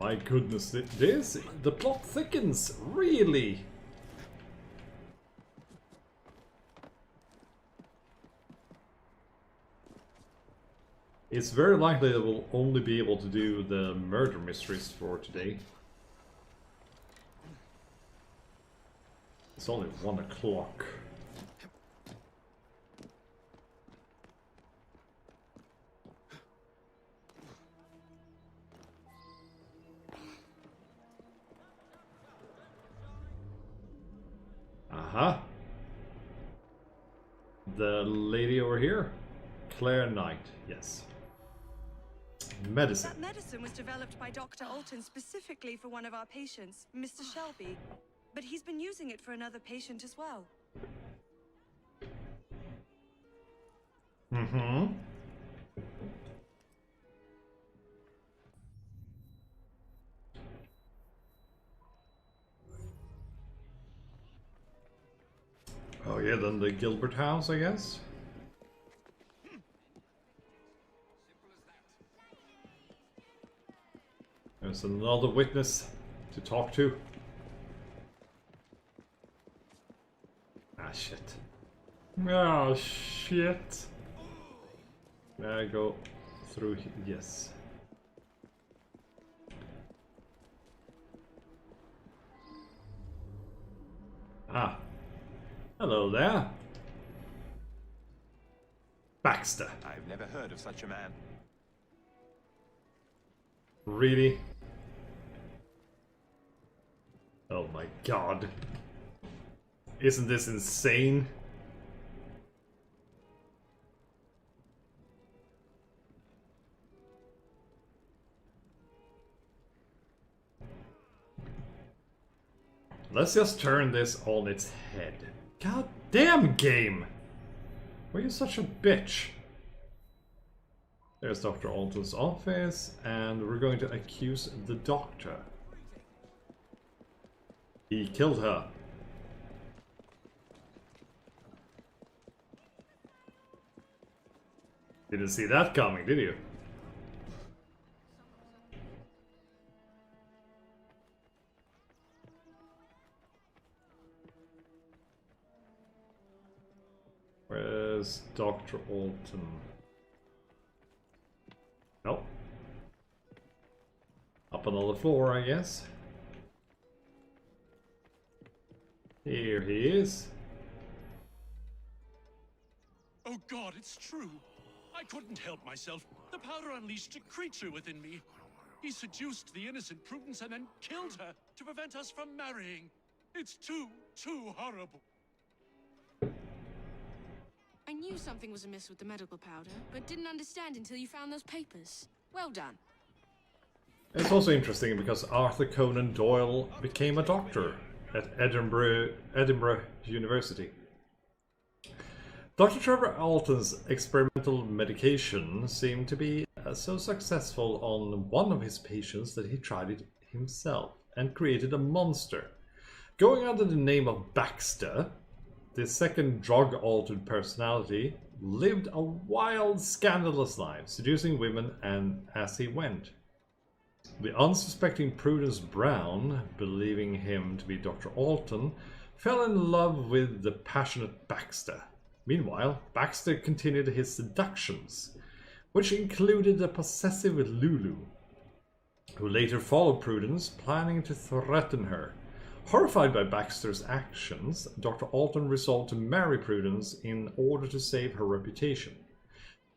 Speaker 1: My goodness, the plot thickens, really! It's very likely that we'll only be able to do the murder mysteries for today. It's only 1 o'clock. Aha. The lady over here? Claire Knight, yes. Medicine.
Speaker 12: That medicine was developed by Dr. Alton specifically for one of our patients, Mr. Shelby. But he's been using it for another patient as well.
Speaker 1: Mm-hmm. Oh yeah, then the Gilbert house, I guess? There's another witness to talk to. Ah, shit. Oh, shit. There I go through here. Yes. Ah. Hello there. Baxter.
Speaker 15: I've never heard of such a man.
Speaker 1: Really? Oh my god. Isn't this insane? Let's just turn this on its head. God damn game! Why are you such a bitch? There's Dr. Alton's office, and we're going to accuse the doctor. He killed her. Didn't see that coming, did you? Where's Dr. Alton? Nope. Up on the floor, I guess. Here he is.
Speaker 14: Oh God, it's true. I couldn't help myself. The powder unleashed a creature within me. He seduced the innocent Prudence and then killed her to prevent us from marrying. It's too horrible.
Speaker 8: I knew something was amiss with the medical powder, but didn't understand until you found those papers. Well done.
Speaker 1: It's also interesting because Arthur Conan Doyle became a doctor at Edinburgh University. Dr. Trevor Alton's experimental medication seemed to be so successful on one of his patients that he tried it himself and created a monster. Going under the name of Baxter, the second drug-altered personality lived a wild, scandalous life, seducing women and as he went. The unsuspecting Prudence Brown, believing him to be Dr. Alton, fell in love with the passionate Baxter. Meanwhile, Baxter continued his seductions, which included a possessive Lulu, who later followed Prudence, planning to threaten her. Horrified by Baxter's actions, Dr. Alton resolved to marry Prudence in order to save her reputation.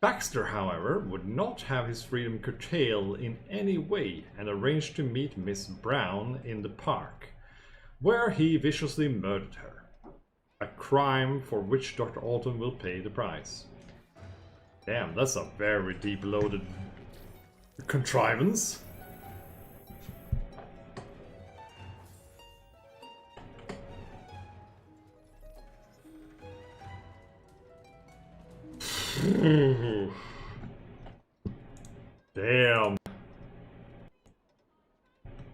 Speaker 1: Baxter, however, would not have his freedom curtailed in any way and arranged to meet Miss Brown in the park, where he viciously murdered her. A crime for which Dr. Alton will pay the price. Damn, that's a very deep-loaded contrivance. Damn.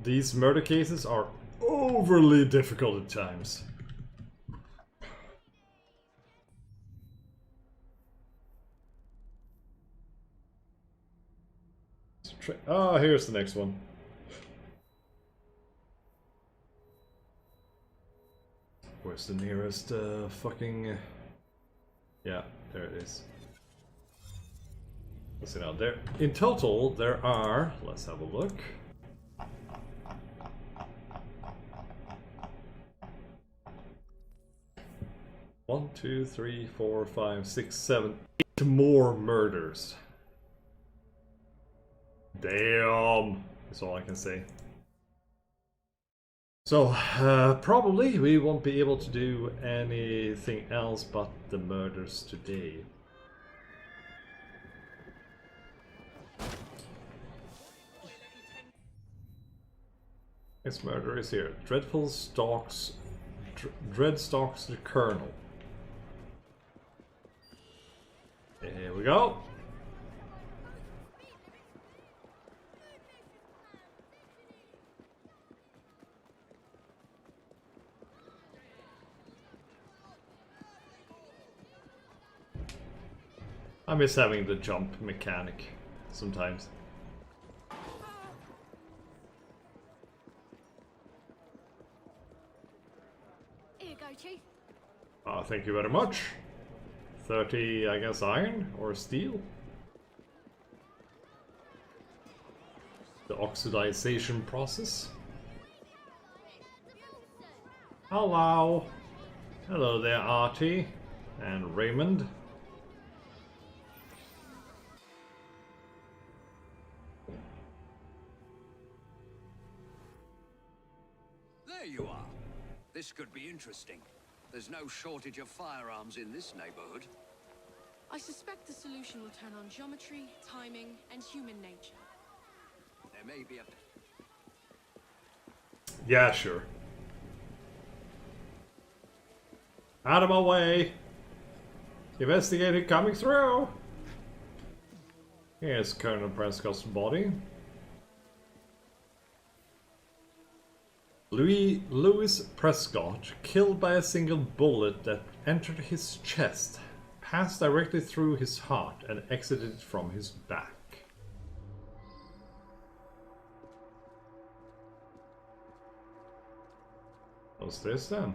Speaker 1: These murder cases are overly difficult at times. Ah, here's the next one. Where's the nearest fucking... Yeah, there it is. Let's see now. There, in total, there are. Let's have a look. 1, 2, 3, 4, 5, 6, 7, 8 more murders. Damn, that's all I can say. So, probably we won't be able to do anything else but the murders today. This murder is here. Dread stalks the Colonel. Here we go. I miss having the jump mechanic sometimes.
Speaker 7: Here you go, Chief.
Speaker 1: Thank you very much. 30, I guess, iron or steel. The oxidization process. Hello. Hello there, Artie and Raymond.
Speaker 6: There you are. This could be interesting. There's no shortage of firearms in this neighborhood.
Speaker 8: I suspect the solution will turn on geometry, timing, and human nature.
Speaker 6: There may be a...
Speaker 1: Yeah, sure. Out of my way. Investigator coming through. Here's Colonel Prescott's body. Louis Prescott, killed by a single bullet that entered his chest, passed directly through his heart and exited from his back. What's this then?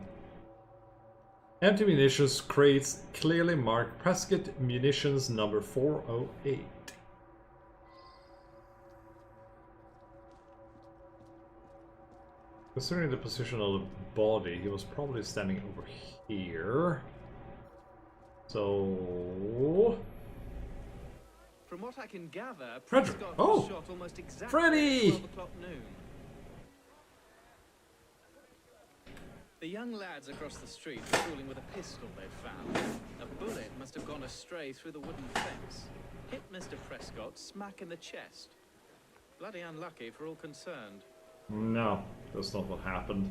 Speaker 1: Empty munitions crates clearly mark Prescott munitions number 408. Considering the position of the body, he was probably standing over here. So...
Speaker 17: From what I can gather,
Speaker 1: Frederick!
Speaker 17: Prescott
Speaker 1: Oh!
Speaker 17: was shot almost exactly
Speaker 1: Freddy!
Speaker 17: at 12 o'clock noon. The young lads across the street were fooling with a pistol they'd found. A bullet must have gone astray through the wooden fence. Hit Mr. Prescott smack in the chest. Bloody unlucky for all concerned.
Speaker 1: No, that's not what happened.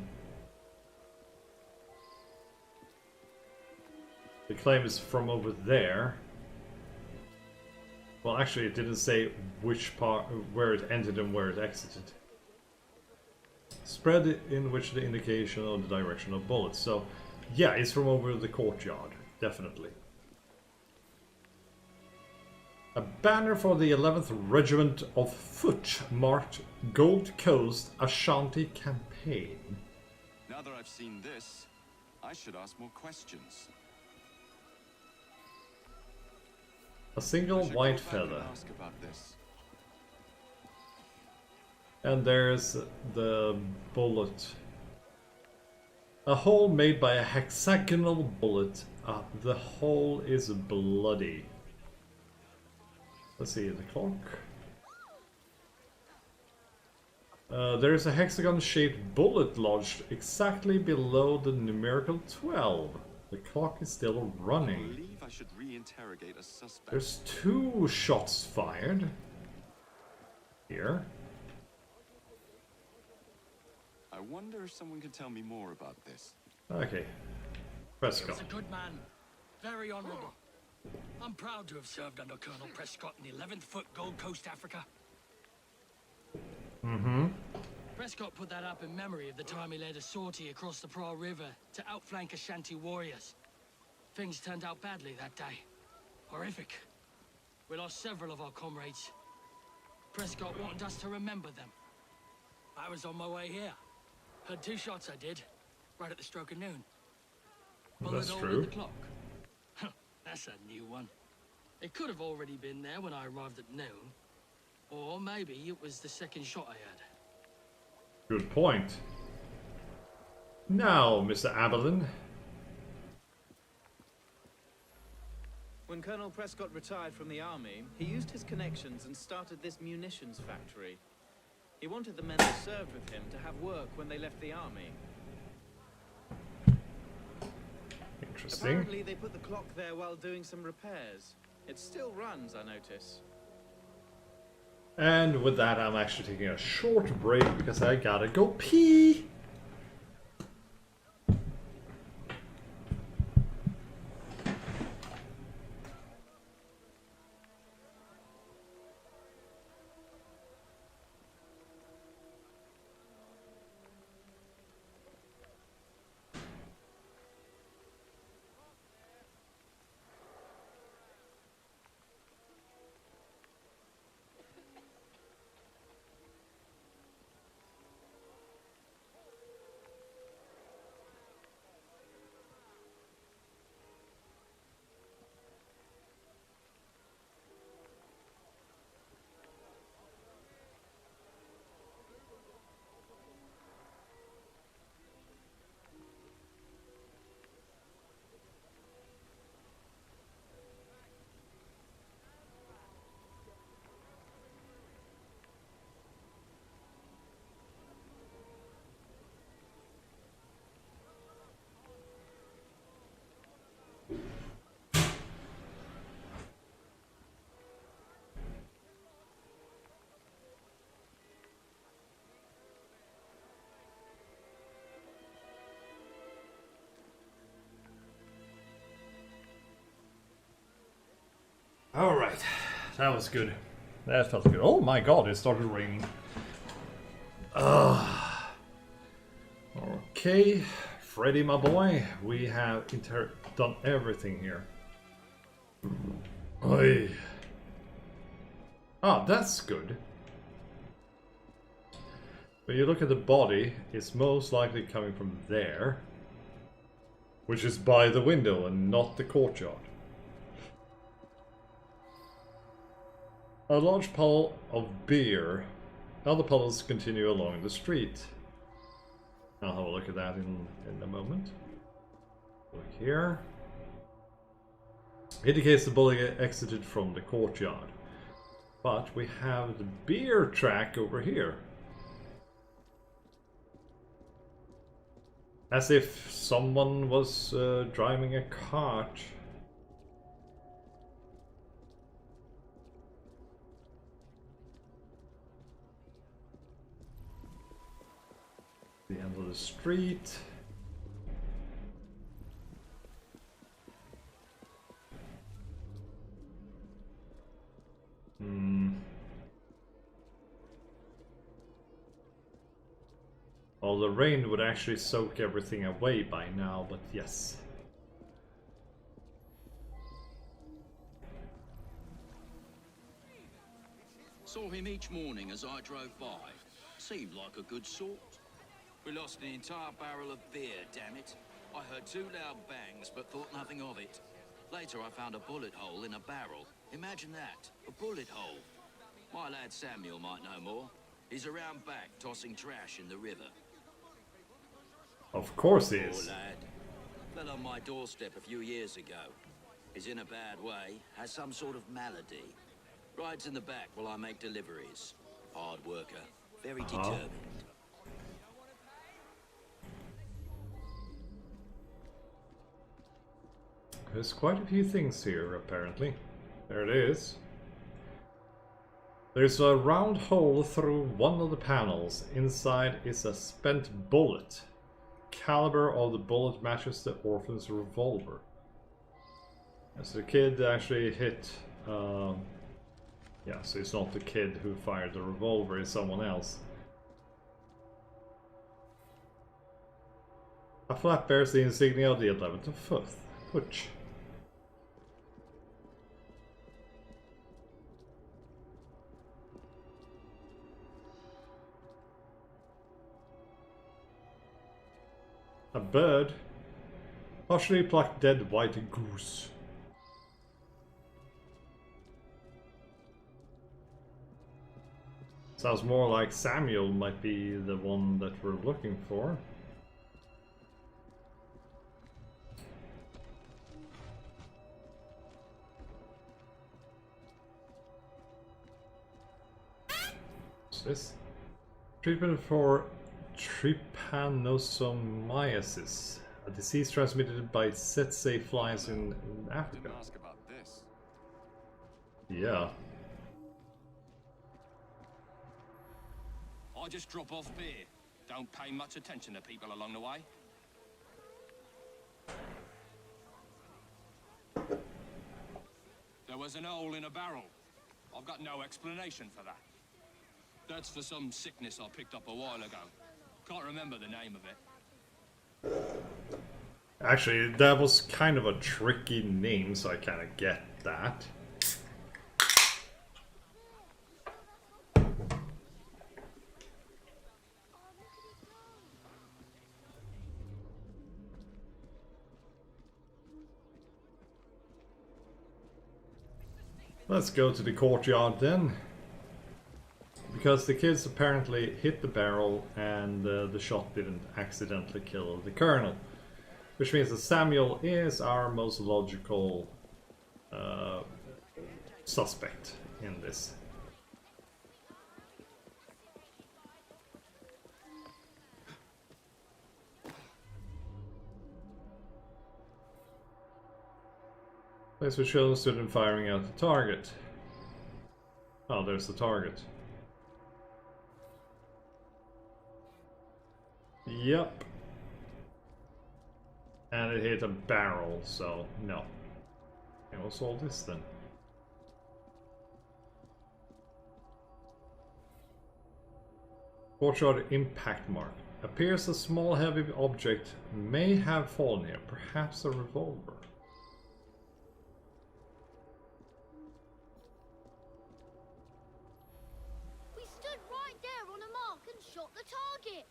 Speaker 1: The claim is from over there. Well, actually, it didn't say which part, where it entered and where it exited. Spread in which the indication of the direction of bullets. So, yeah, it's from over the courtyard, definitely. A banner for the 11th Regiment of Foot marked Gold Coast Ashanti Campaign.
Speaker 2: Now that I've seen this, I should ask more questions.
Speaker 1: A single white feather.
Speaker 2: Ask about this.
Speaker 1: And there's the bullet. A hole made by a hexagonal bullet. The hole is bloody. Let's see, the clock. There's a hexagon-shaped bullet lodged exactly below the numerical 12. The clock is still running.
Speaker 2: I believe I should reinterrogate a suspect.
Speaker 1: There's 2 shots fired. Here.
Speaker 2: I wonder if someone can tell me more about this.
Speaker 1: Okay. Prescott.
Speaker 18: He was a good man. Very honorable. I'm proud to have served under Colonel Prescott in the 11th Foot Gold Coast, Africa.
Speaker 1: Mm-hmm.
Speaker 18: Prescott put that up in memory of the time he led a sortie across the Pra River to outflank Ashanti warriors. Things turned out badly that day. Horrific. We lost several of our comrades. Prescott wanted us to remember them. I was on my way here. Heard 2 shots I did, right at the stroke of noon.
Speaker 1: That's
Speaker 18: Bullet
Speaker 1: true.
Speaker 18: over the clock. That's a new one. It could have already been there when I arrived at noon. Or maybe it was the second shot I had.
Speaker 1: Good point. Now, Mr. Aberlin.
Speaker 17: When Colonel Prescott retired from the army, he used his connections and started this munitions factory. He wanted the men who served with him to have work when they left the army.
Speaker 1: Interesting.
Speaker 17: Apparently they put the clock there while doing some repairs. It still runs, I notice.
Speaker 1: And with that, I'm actually taking a short break because I gotta go pee. Alright, that was good. That felt good. Oh my god, it started raining. Okay, Freddy, my boy, we have done everything here. Oy. Ah, that's good. When you look at the body, it's most likely coming from there, which is by the window and not the courtyard. A large puddle of beer. Other puddles continue along the street. I'll have a look at that in a moment. Look here. Indicates the bully exited from the courtyard. But we have the beer track over here. As if someone was driving a cart. The end of the street. Well, the rain would actually soak everything away by now, but yes.
Speaker 6: Saw him each morning as I drove by. Seemed like a good sort. We lost an entire barrel of beer, damn it. I heard 2 loud bangs, but thought nothing of it. Later I found a bullet hole in a barrel. Imagine that, a bullet hole. My lad Samuel might know more. He's around back, tossing trash in the river.
Speaker 1: Of course he is.
Speaker 6: Poor lad. Fell on my doorstep a few years ago. He's in a bad way, has some sort of malady. Rides in the back while I make deliveries. Hard worker, very determined.
Speaker 1: There's quite a few things here, apparently. There it is. There's a round hole through one of the panels. Inside is a spent bullet. Caliber of the bullet matches the orphan's revolver. So the kid actually hit... yeah, so it's not the kid who fired the revolver, it's someone else. A flap bears the insignia of the 11th of Foot. Putsch. A bird. Partially plucked dead white goose. Sounds more like Samuel might be the one that we're looking for. What's this? Treatment for trypanosomiasis, a disease transmitted by tsetse flies in Africa.
Speaker 2: Didn't ask about this.
Speaker 1: Yeah.
Speaker 6: I just drop off beer. Don't pay much attention to people along the way. There was an hole in a barrel. I've got no explanation for that. That's for some sickness I picked up a while ago. Can't remember the name of it.
Speaker 1: Actually, that was kind of a tricky name, so I kind of get that. Let's go to the courtyard then. Because the kids apparently hit the barrel and the shot didn't accidentally kill the colonel. Which means that Samuel is our most logical suspect in this. Place was shown student firing at the target. Oh, there's the target. Yep. And it hit a barrel, so no. Okay, what's all this then? Courtyard impact mark. Appears a small heavy object may have fallen here, perhaps a revolver.
Speaker 3: We stood right there on a mark and shot the target.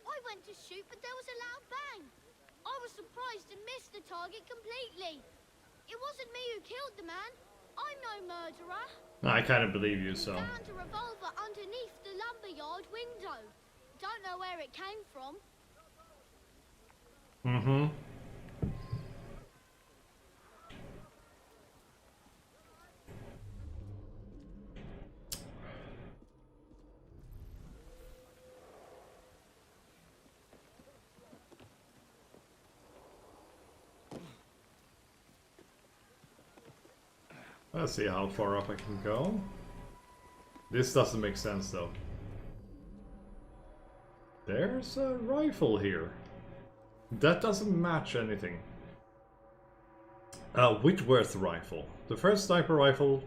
Speaker 3: I went to shoot, but there was a loud bang. I was surprised and missed the target completely. It wasn't me who killed the man. I'm no murderer.
Speaker 1: I kind of believe you, so.
Speaker 3: Found a revolver underneath the lumberyard window. Don't know where it came from.
Speaker 1: Mm-hmm. Let's see how far up I can go. This doesn't make sense though. There's a rifle here. That doesn't match anything. A Whitworth rifle. The first sniper rifle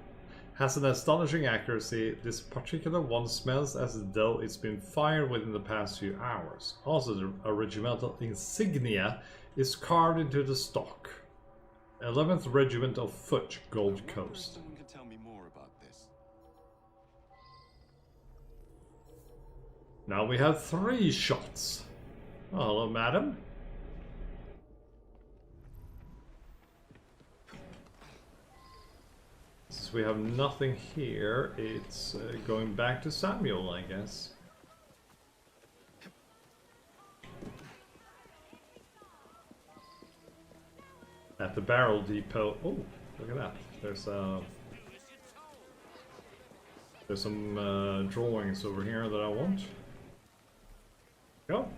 Speaker 1: has an astonishing accuracy. This particular one smells as though it's been fired within the past few hours. Also, a regimental insignia is carved into the stock. 11th Regiment of Foot, Gold Coast.
Speaker 2: Someone could tell me more about this.
Speaker 1: Now we have 3 shots. Oh, hello, madam. Since we have nothing here, it's going back to Samuel, I guess. At the barrel depot. Oh, look at that. There's some drawings over here that I want. Go.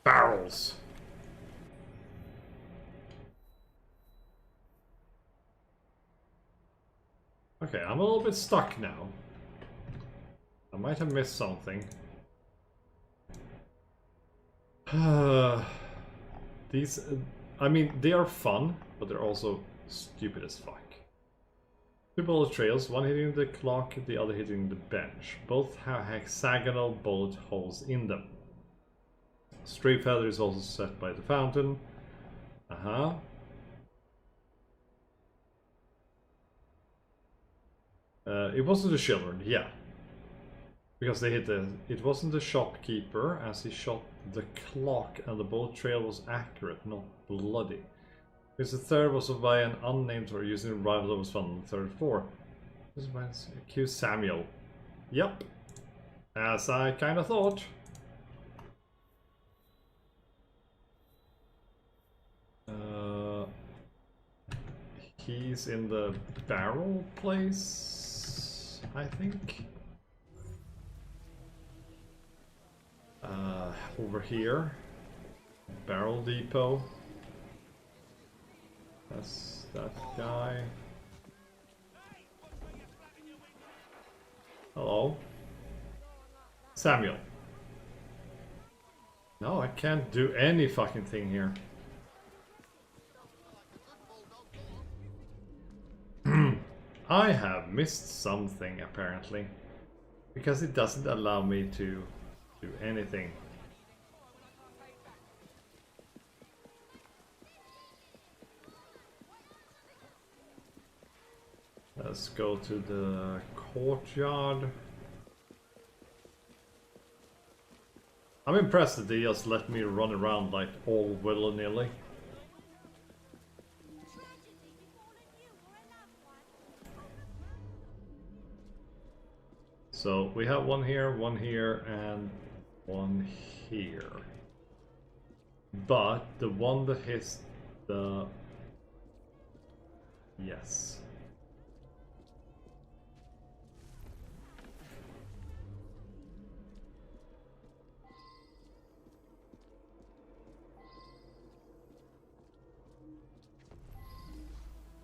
Speaker 1: Barrels. Okay, I'm a little bit stuck now. I might have missed something. These, I mean, they are fun, but they're also stupid as fuck. 2 bullet trails, one hitting the clock, the other hitting the bench. Both have hexagonal bullet holes in them. Stray feather is also set by the fountain. It wasn't the children, yeah. Because they hit the... It wasn't the shopkeeper, as he shot the clock and the bullet trail was accurate, not bloody. Because the third was by an unnamed or using a rifle that was found on the third floor. This is by Q Samuel. Yep. As I kind of thought. He's in the barrel place, I think. Over here. Barrel depot. That's that guy. Hello. Samuel. No, I can't do any fucking thing here. I have missed something apparently, because it doesn't allow me to do anything. Let's go to the courtyard. I'm impressed that they just let me run around like all willy-nilly. So we have one here, and one here. But the one that hits the... Yes.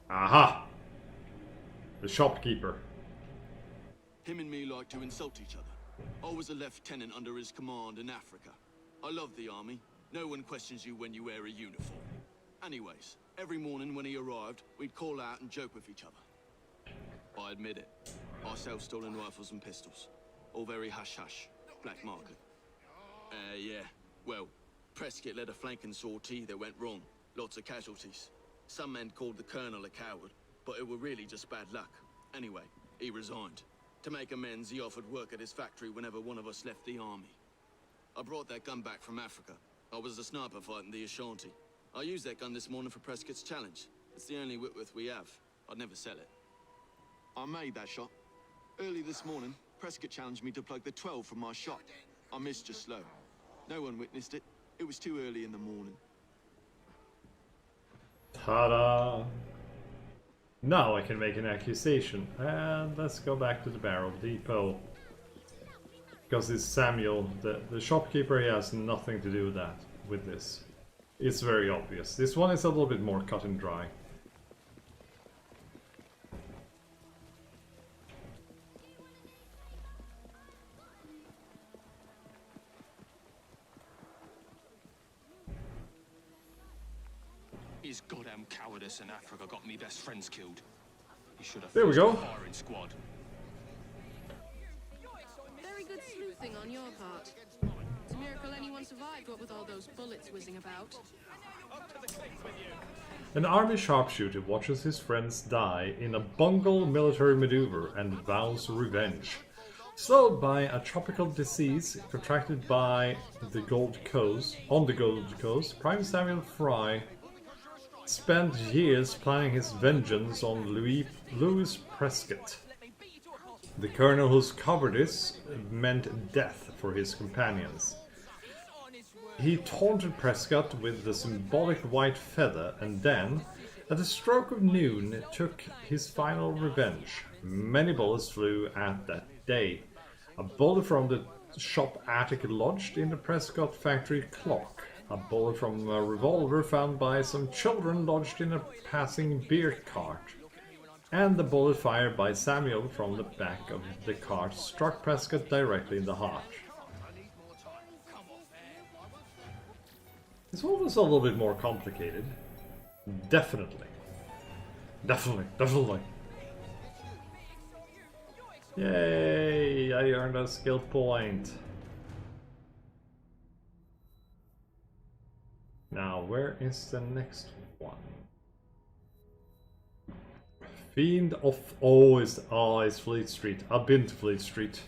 Speaker 1: Aha! The shopkeeper.
Speaker 6: Him and me like to insult each other. I was a lieutenant under his command in Africa. I love the army. No one questions you when you wear a uniform. Anyways, every morning when he arrived, we'd call out and joke with each other. I admit it. I sell stolen rifles and pistols. All very hush-hush. Black market. Yeah. Well, Prescott led a flanking sortie that went wrong. Lots of casualties. Some men called the colonel a coward, but it were really just bad luck. Anyway, he resigned. To make amends, he offered work at his factory whenever one of us left the army. I brought that gun back from Africa. I was a sniper fighting the Ashanti. I used that gun this morning for Prescott's challenge. It's the only Whitworth we have. I'd never sell it. I made that shot. Early this morning, Prescott challenged me to plug the 12 from my shot. I missed just slow. No one witnessed it. It was too early in the morning.
Speaker 1: Ta-da! Now I can make an accusation. And let's go back to the barrel depot. Because it's Samuel, the shopkeeper, he has nothing to do with this. It's very obvious. This one is a little bit more cut and dry.
Speaker 19: His goddamn cowardice in Africa got me best friends killed. He should have
Speaker 1: there we go.
Speaker 19: Firing squad.
Speaker 8: Very good sleuthing on your part. It's a miracle anyone survived, what with all those bullets whizzing about.
Speaker 1: An army sharpshooter watches his friends die in a bungle military maneuver and vows revenge. Slowed by a tropical disease contracted by the Gold Coast, Private Samuel Fry spent years planning his vengeance on Louis Prescott, the colonel whose cowardice meant death for his companions. He taunted Prescott with the symbolic white feather and then, at the stroke of noon, took his final revenge. Many bullets flew at that day. A bullet from the shop attic lodged in the Prescott factory clock. A bullet from a revolver found by some children lodged in a passing beer cart. And the bullet fired by Samuel from the back of the cart struck Prescott directly in the heart. This one was a little bit more complicated. Definitely. Definitely. Yay! I earned a skill point. Now, where is the next one? Fiend of... Oh, it's Fleet Street. I've been to Fleet Street.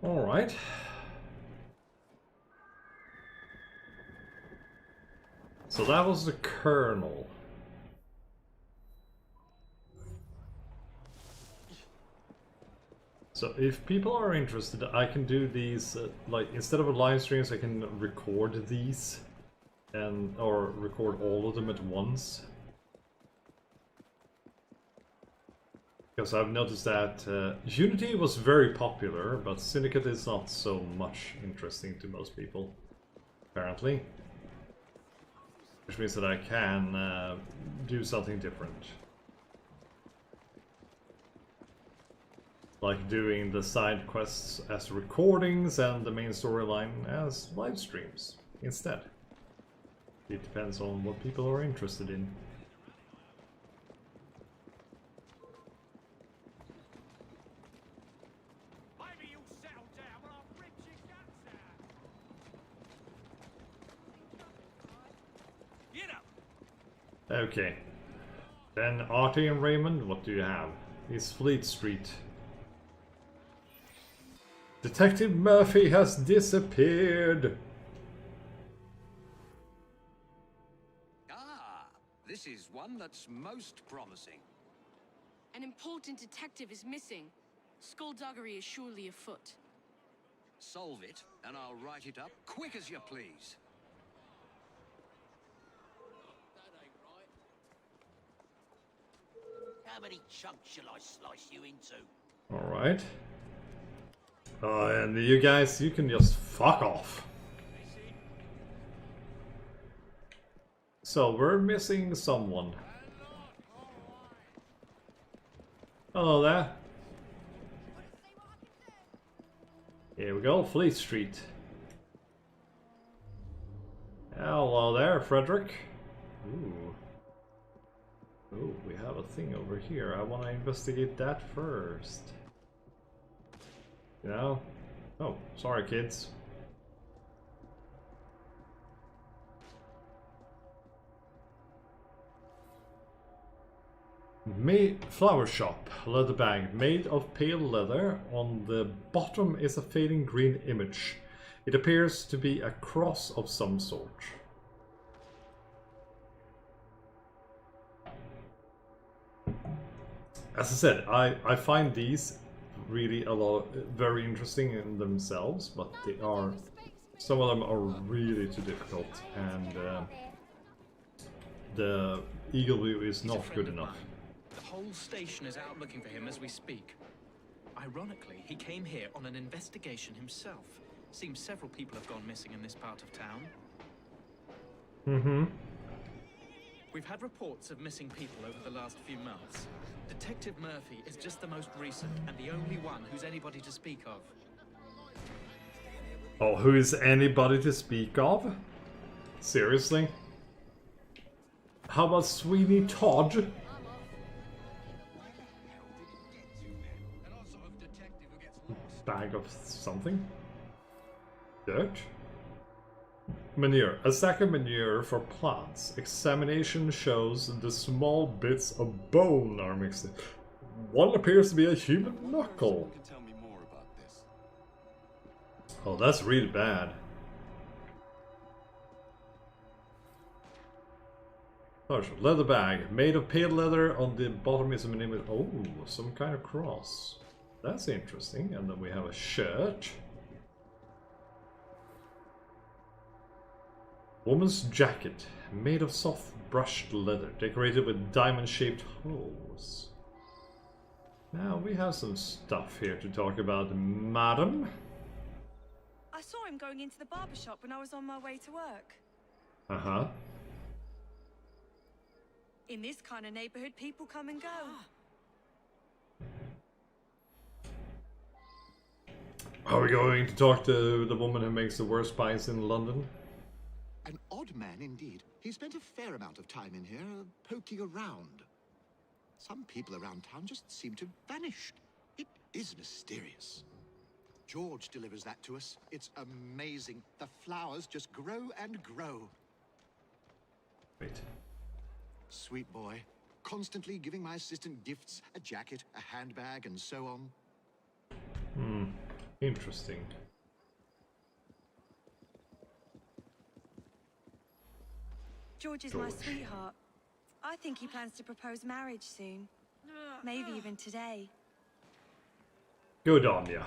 Speaker 1: Alright. So that was the Colonel. So if people are interested, I can do these, like, instead of live streams, I can record these, and or record all of them at once. Because I've noticed that Unity was very popular, but Syndicate is not so much interesting to most people, apparently. Which means that I can do something different. Like doing the side quests as recordings and the main storyline as live streams instead. It depends on what people are interested in. Okay. Then Artie and Raymond, what do you have? It's Fleet Street. Detective Murphy has disappeared!
Speaker 6: Ah, this is one that's most promising.
Speaker 8: An important detective is missing. Skullduggery is surely afoot.
Speaker 6: Solve it, and I'll write it up quick as you please. How many chunks shall I slice you into?
Speaker 1: Alright. And you guys, you can just fuck off. So, we're missing someone. Hello there. Here we go, Fleet Street. Hello there, Frederick. Ooh. Oh, we have a thing over here. I want to investigate that first. You know? Oh, sorry kids. Flower shop, leather bag, made of pale leather. On the bottom is a fading green image. It appears to be a cross of some sort. As I said, I find these really very interesting in themselves, but they are, some of them are really too difficult, and the eagle view is not good enough.
Speaker 17: The whole station is out looking for him as we speak. Ironically, he came here on an investigation himself. Seems several people have gone missing in this part of town.
Speaker 1: Mm-hmm.
Speaker 17: We've had reports of missing people over the last few months. Detective Murphy is just the most recent and the only one who's anybody to speak of.
Speaker 1: Oh, who is anybody to speak of? Seriously? How about Sweeney Todd? Bag of something? Dirt? Manure. A sack of manure for plants. Examination shows the small bits of bone are mixed in. One appears to be a human knuckle. Oh, that's really bad. Oh, leather bag. Made of pale leather. On the bottom is an image. Oh, some kind of cross. That's interesting. And then we have a shirt. Woman's jacket, made of soft brushed leather, decorated with diamond-shaped holes. Now we have some stuff here to talk about, madam.
Speaker 12: I saw him going into the barber shop when I was on my way to work.
Speaker 1: Uh-huh.
Speaker 12: In this kind of neighborhood, people come and go.
Speaker 1: Are we going to talk to the woman who makes the worst pies in London?
Speaker 20: An odd man indeed. He spent a fair amount of time in here, poking around. Some people around town just seem to have vanished. It is mysterious. George delivers that to us. It's amazing. The flowers just grow and grow.
Speaker 1: Wait.
Speaker 20: Sweet boy. Constantly giving my assistant gifts, a jacket, a handbag, and so on.
Speaker 1: Interesting.
Speaker 12: George is my sweetheart. I think he plans to propose marriage soon. Maybe even today.
Speaker 1: Good on ya.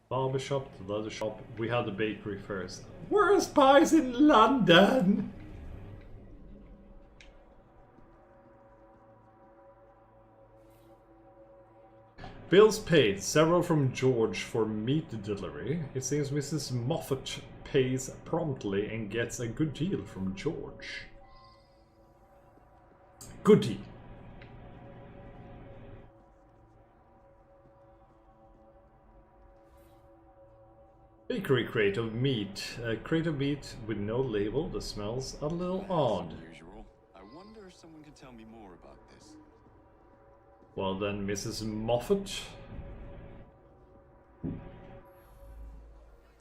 Speaker 1: Barbershop, the leather shop. We had the bakery first. Worst pies in London! Bills paid, several from George for meat delivery. It seems Mrs. Moffat pays promptly and gets a good deal from George. Goodie. Bakery crate of meat. A crate of meat with no label that smells a little odd.
Speaker 2: Unusual. I wonder if someone can tell me more about this.
Speaker 1: Well then, Mrs. Moffat.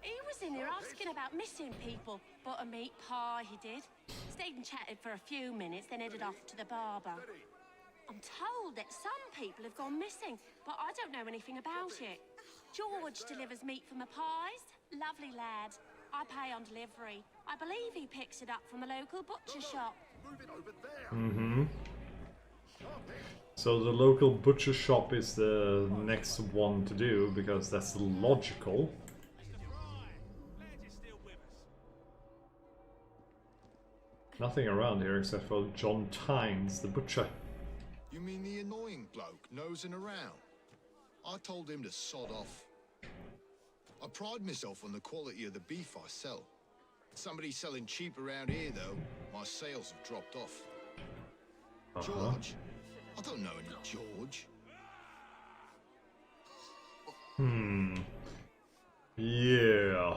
Speaker 21: He was in here asking about missing people. Bought a meat pie, he did. Stayed and chatted for a few minutes, then headed off to the barber. I'm told that some people have gone missing, but I don't know anything about it. George delivers meat for my pies. Lovely lad. I pay on delivery. I believe he picks it up from a local butcher shop.
Speaker 1: Mm-hmm. So the local butcher shop is the next one to do, because that's logical. Nothing around here except for John Tynes, the butcher.
Speaker 9: You mean the annoying bloke nosing around? I told him to sod off. I pride myself on the quality of the beef I sell. Somebody selling cheap around here, though, my sales have dropped off. George? I don't know any George.
Speaker 1: Yeah.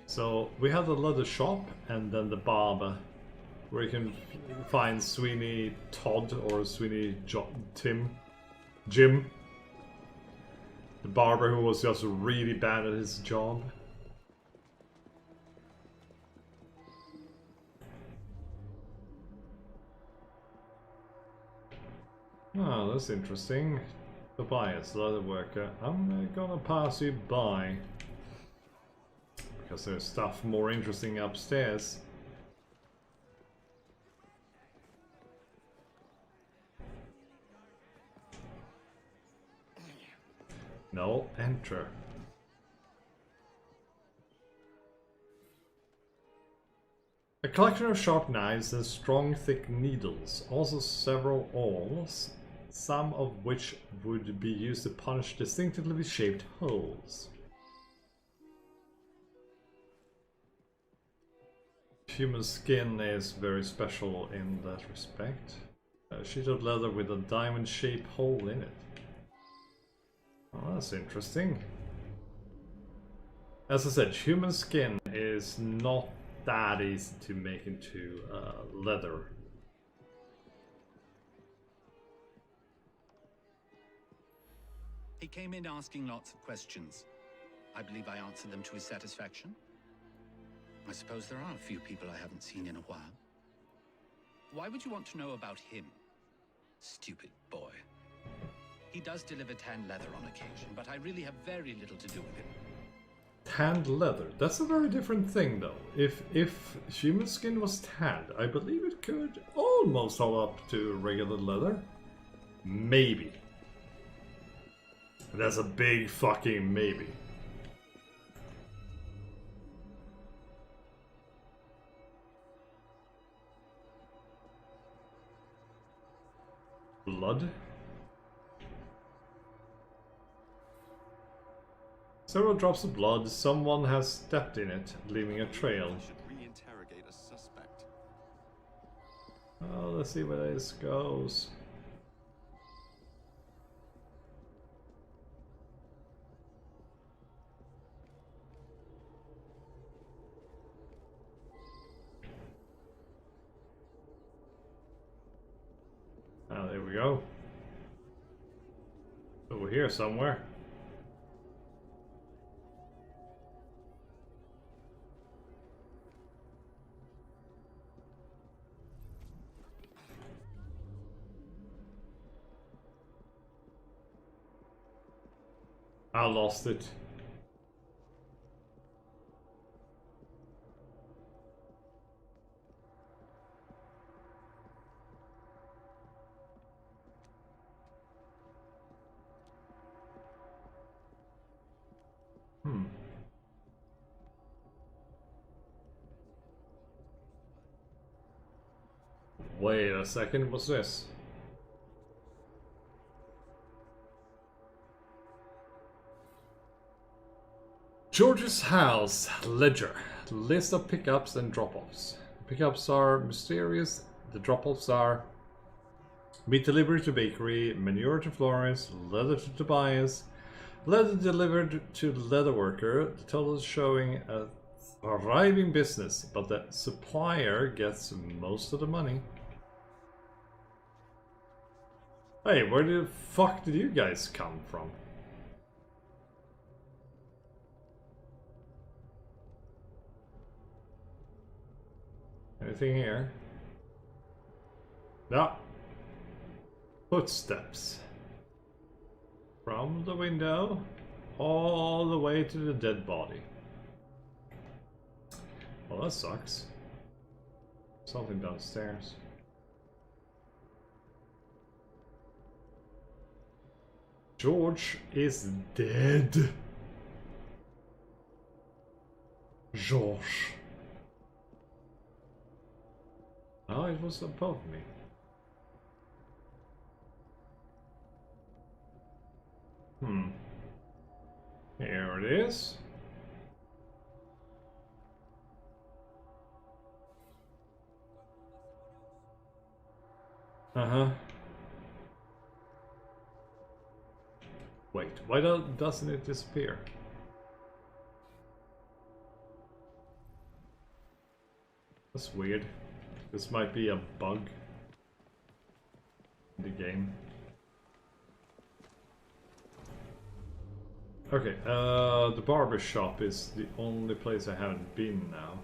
Speaker 1: So we have the leather shop and then the barber, where you can find Sweeney Todd or Sweeney Jim. The barber who was just really bad at his job. Oh, that's interesting. Tobias, leather worker. I'm gonna pass you by. Because there's stuff more interesting upstairs. No, enter. A collection of sharp knives and strong thick needles, also several awls, some of which would be used to punch distinctively shaped holes. Human skin is very special in that respect. A sheet of leather with a diamond-shaped hole in it. Oh, that's interesting. As I said, human skin is not that easy to make into leather.
Speaker 13: He came in asking lots of questions. I believe I answered them to his satisfaction. I suppose there are a few people I haven't seen in a while. Why would you want to know about him? Stupid boy. He does deliver tanned leather on occasion, but I really have very little to do with him.
Speaker 1: Tanned leather. That's a very different thing, though. If human skin was tanned, I believe it could almost hold up to regular leather. Maybe. That's a big fucking maybe. Blood? Several drops of blood. Someone has stepped in it, leaving a trail.
Speaker 2: I should re-interrogate a suspect.
Speaker 1: Oh, let's see where this goes. Ah, there we go. Over here somewhere. I lost it. Wait a second, what's this? George's house ledger. List of pickups and drop-offs. Pickups are mysterious. The drop-offs are meat delivery to bakery, manure to florist, leather to Tobias, leather delivered to leather worker. The total is showing a thriving business, but the supplier gets most of the money. Hey, where the fuck did you guys come from? Anything here? No. Footsteps. From the window all the way to the dead body. Well, that sucks. Something downstairs. George is dead. George. Oh, it was above me. Here it is. Wait, why doesn't it disappear? That's weird. This might be a bug in the game. Okay, the barber shop is the only place I haven't been now.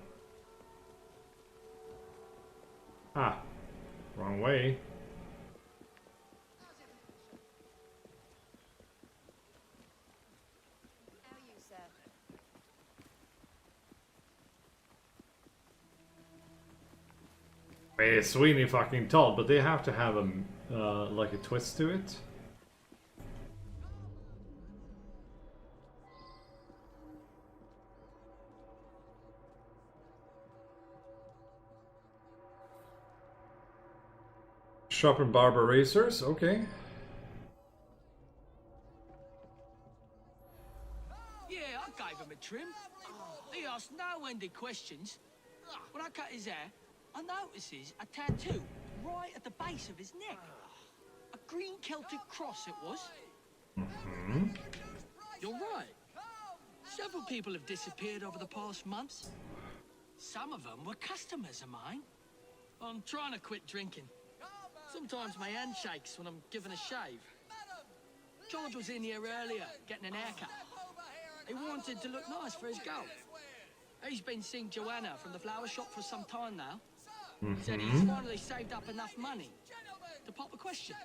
Speaker 1: Ah, wrong way. It's Sweeney fucking Todd, but they have to have a like a twist to it. Shop and barber racers, okay.
Speaker 18: Yeah, I gave him a trim. He asked no-ended questions. When I cut his hair, I notices a tattoo right at the base of his neck. A green Celtic cross it was. You're right. Several people have disappeared over the past months. Some of them were customers of mine. I'm trying to quit drinking. Sometimes my hand shakes when I'm given a shave. George was in here earlier, getting an haircut. He wanted to look nice for his girl. He's been seeing Joanna from the flower shop for some time now. Said he's finally saved up enough money to pop a question.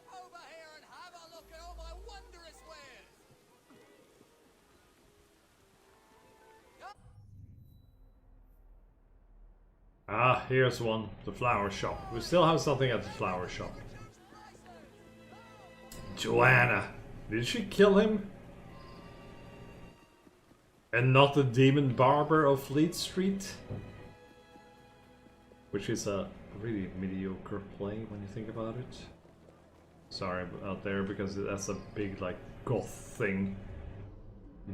Speaker 1: Ah, here's one. The flower shop. We still have something at the flower shop. Joanna. Did she kill him? And not the demon barber of Fleet Street? Which is a really mediocre play when you think about it. Sorry out there, because that's a big, like, goth thing.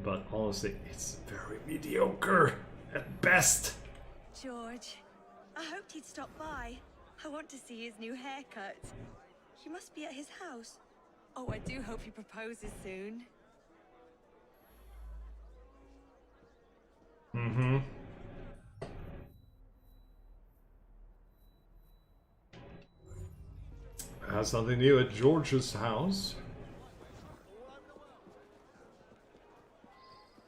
Speaker 1: But honestly, it's very mediocre at best.
Speaker 12: George, I hoped he'd stop by. I want to see his new haircut. You must be at his house. Oh, I do hope he proposes soon.
Speaker 1: Has something new at George's house.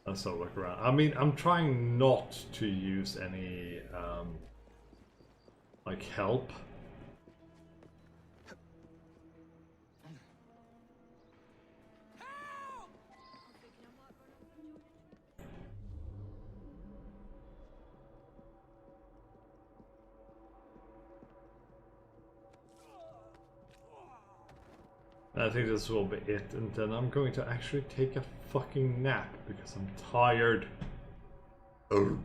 Speaker 1: Let's have a look around. I mean, I'm trying not to use any like help. I think this will be it, and then I'm going to actually take a fucking nap because I'm tired. Oh.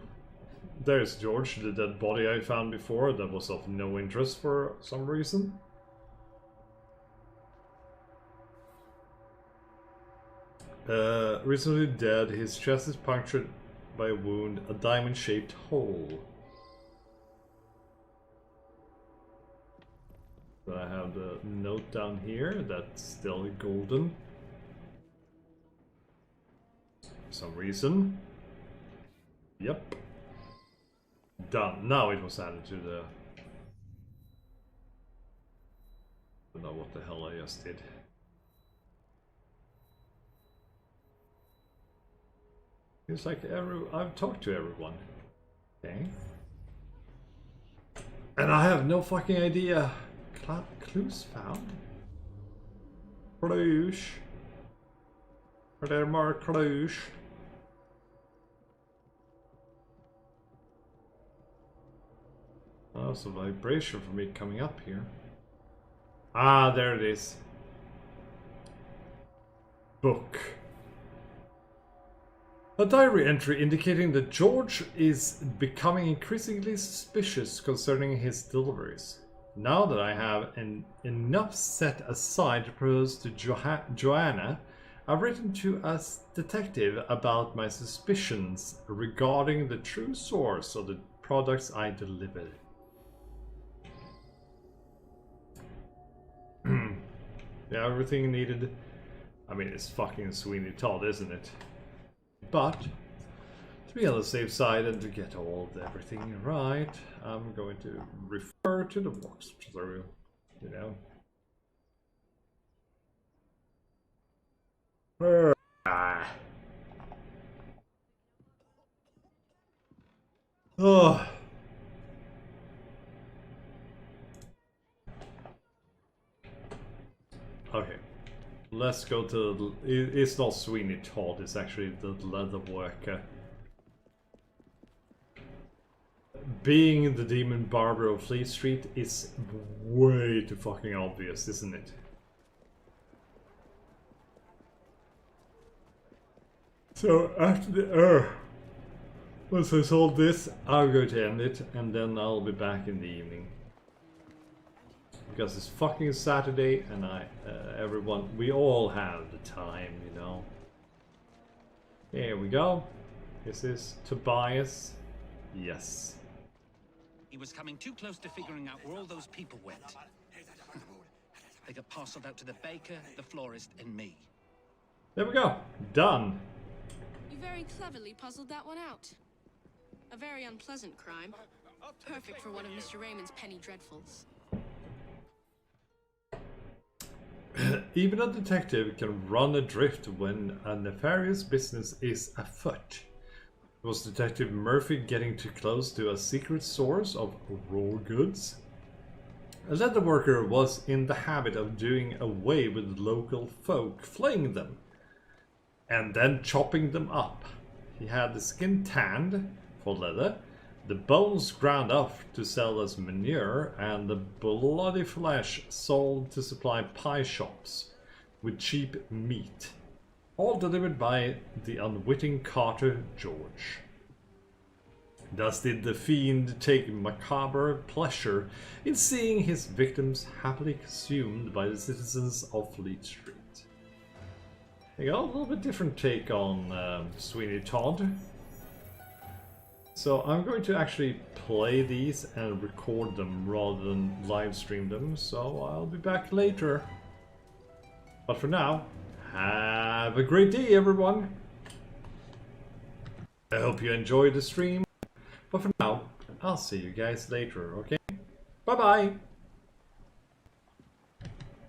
Speaker 1: There's George, the dead body I found before that was of no interest for some reason. Recently dead, his chest is punctured by a wound, a diamond-shaped hole. Then I have the note down here that's still golden. For some reason. Yep. Done. Now it was added to the... I don't know what the hell I just did. It's like I've talked to everyone. Okay. And I have no fucking idea. Clues found? Clues. Are there more clues? Oh, it's a vibration for me coming up here. Ah, there it is. Book. A diary entry indicating that George is becoming increasingly suspicious concerning his deliveries. Now that I have enough set aside to propose to Joanna, I've written to a detective about my suspicions regarding the true source of the products I delivered. Yeah, everything needed. I mean, it's fucking Sweeney Todd, isn't it? But to be on the safe side and to get everything right, I'm going to refer to the walkthrough, you know. Oh. Okay. Let's go to the... It's not Sweeney Todd, it's actually the leather worker. Being the demon barber of Fleet Street is way too fucking obvious, isn't it? So after the... once I solve this, I'm going to end it, and then I'll be back in the evening. Because it's fucking Saturday, and everyone, we all have the time, you know. Here we go. Is this Tobias? Yes.
Speaker 13: He was coming too close to figuring out where all those people went. They got parceled out to the baker, the florist, and me.
Speaker 1: There we go. Done.
Speaker 8: You very cleverly puzzled that one out. A very unpleasant crime. Perfect for one of Mr. Raymond's penny dreadfuls.
Speaker 1: Even a detective can run adrift when a nefarious business is afoot. Was Detective Murphy getting too close to a secret source of raw goods? A leather worker was in the habit of doing away with local folk, flaying them, and then chopping them up. He had the skin tanned for leather, the bones ground up to sell as manure, and the bloody flesh sold to supply pie shops with cheap meat. All delivered by the unwitting carter George. Thus did the fiend take macabre pleasure in seeing his victims happily consumed by the citizens of Fleet Street. There you go, a little bit different take on Sweeney Todd. So I'm going to actually play these and record them rather than live stream them, so I'll be back later. But for now, have a great day everyone! I hope you enjoyed the stream, but for now, I'll see you guys later, okay? Bye bye!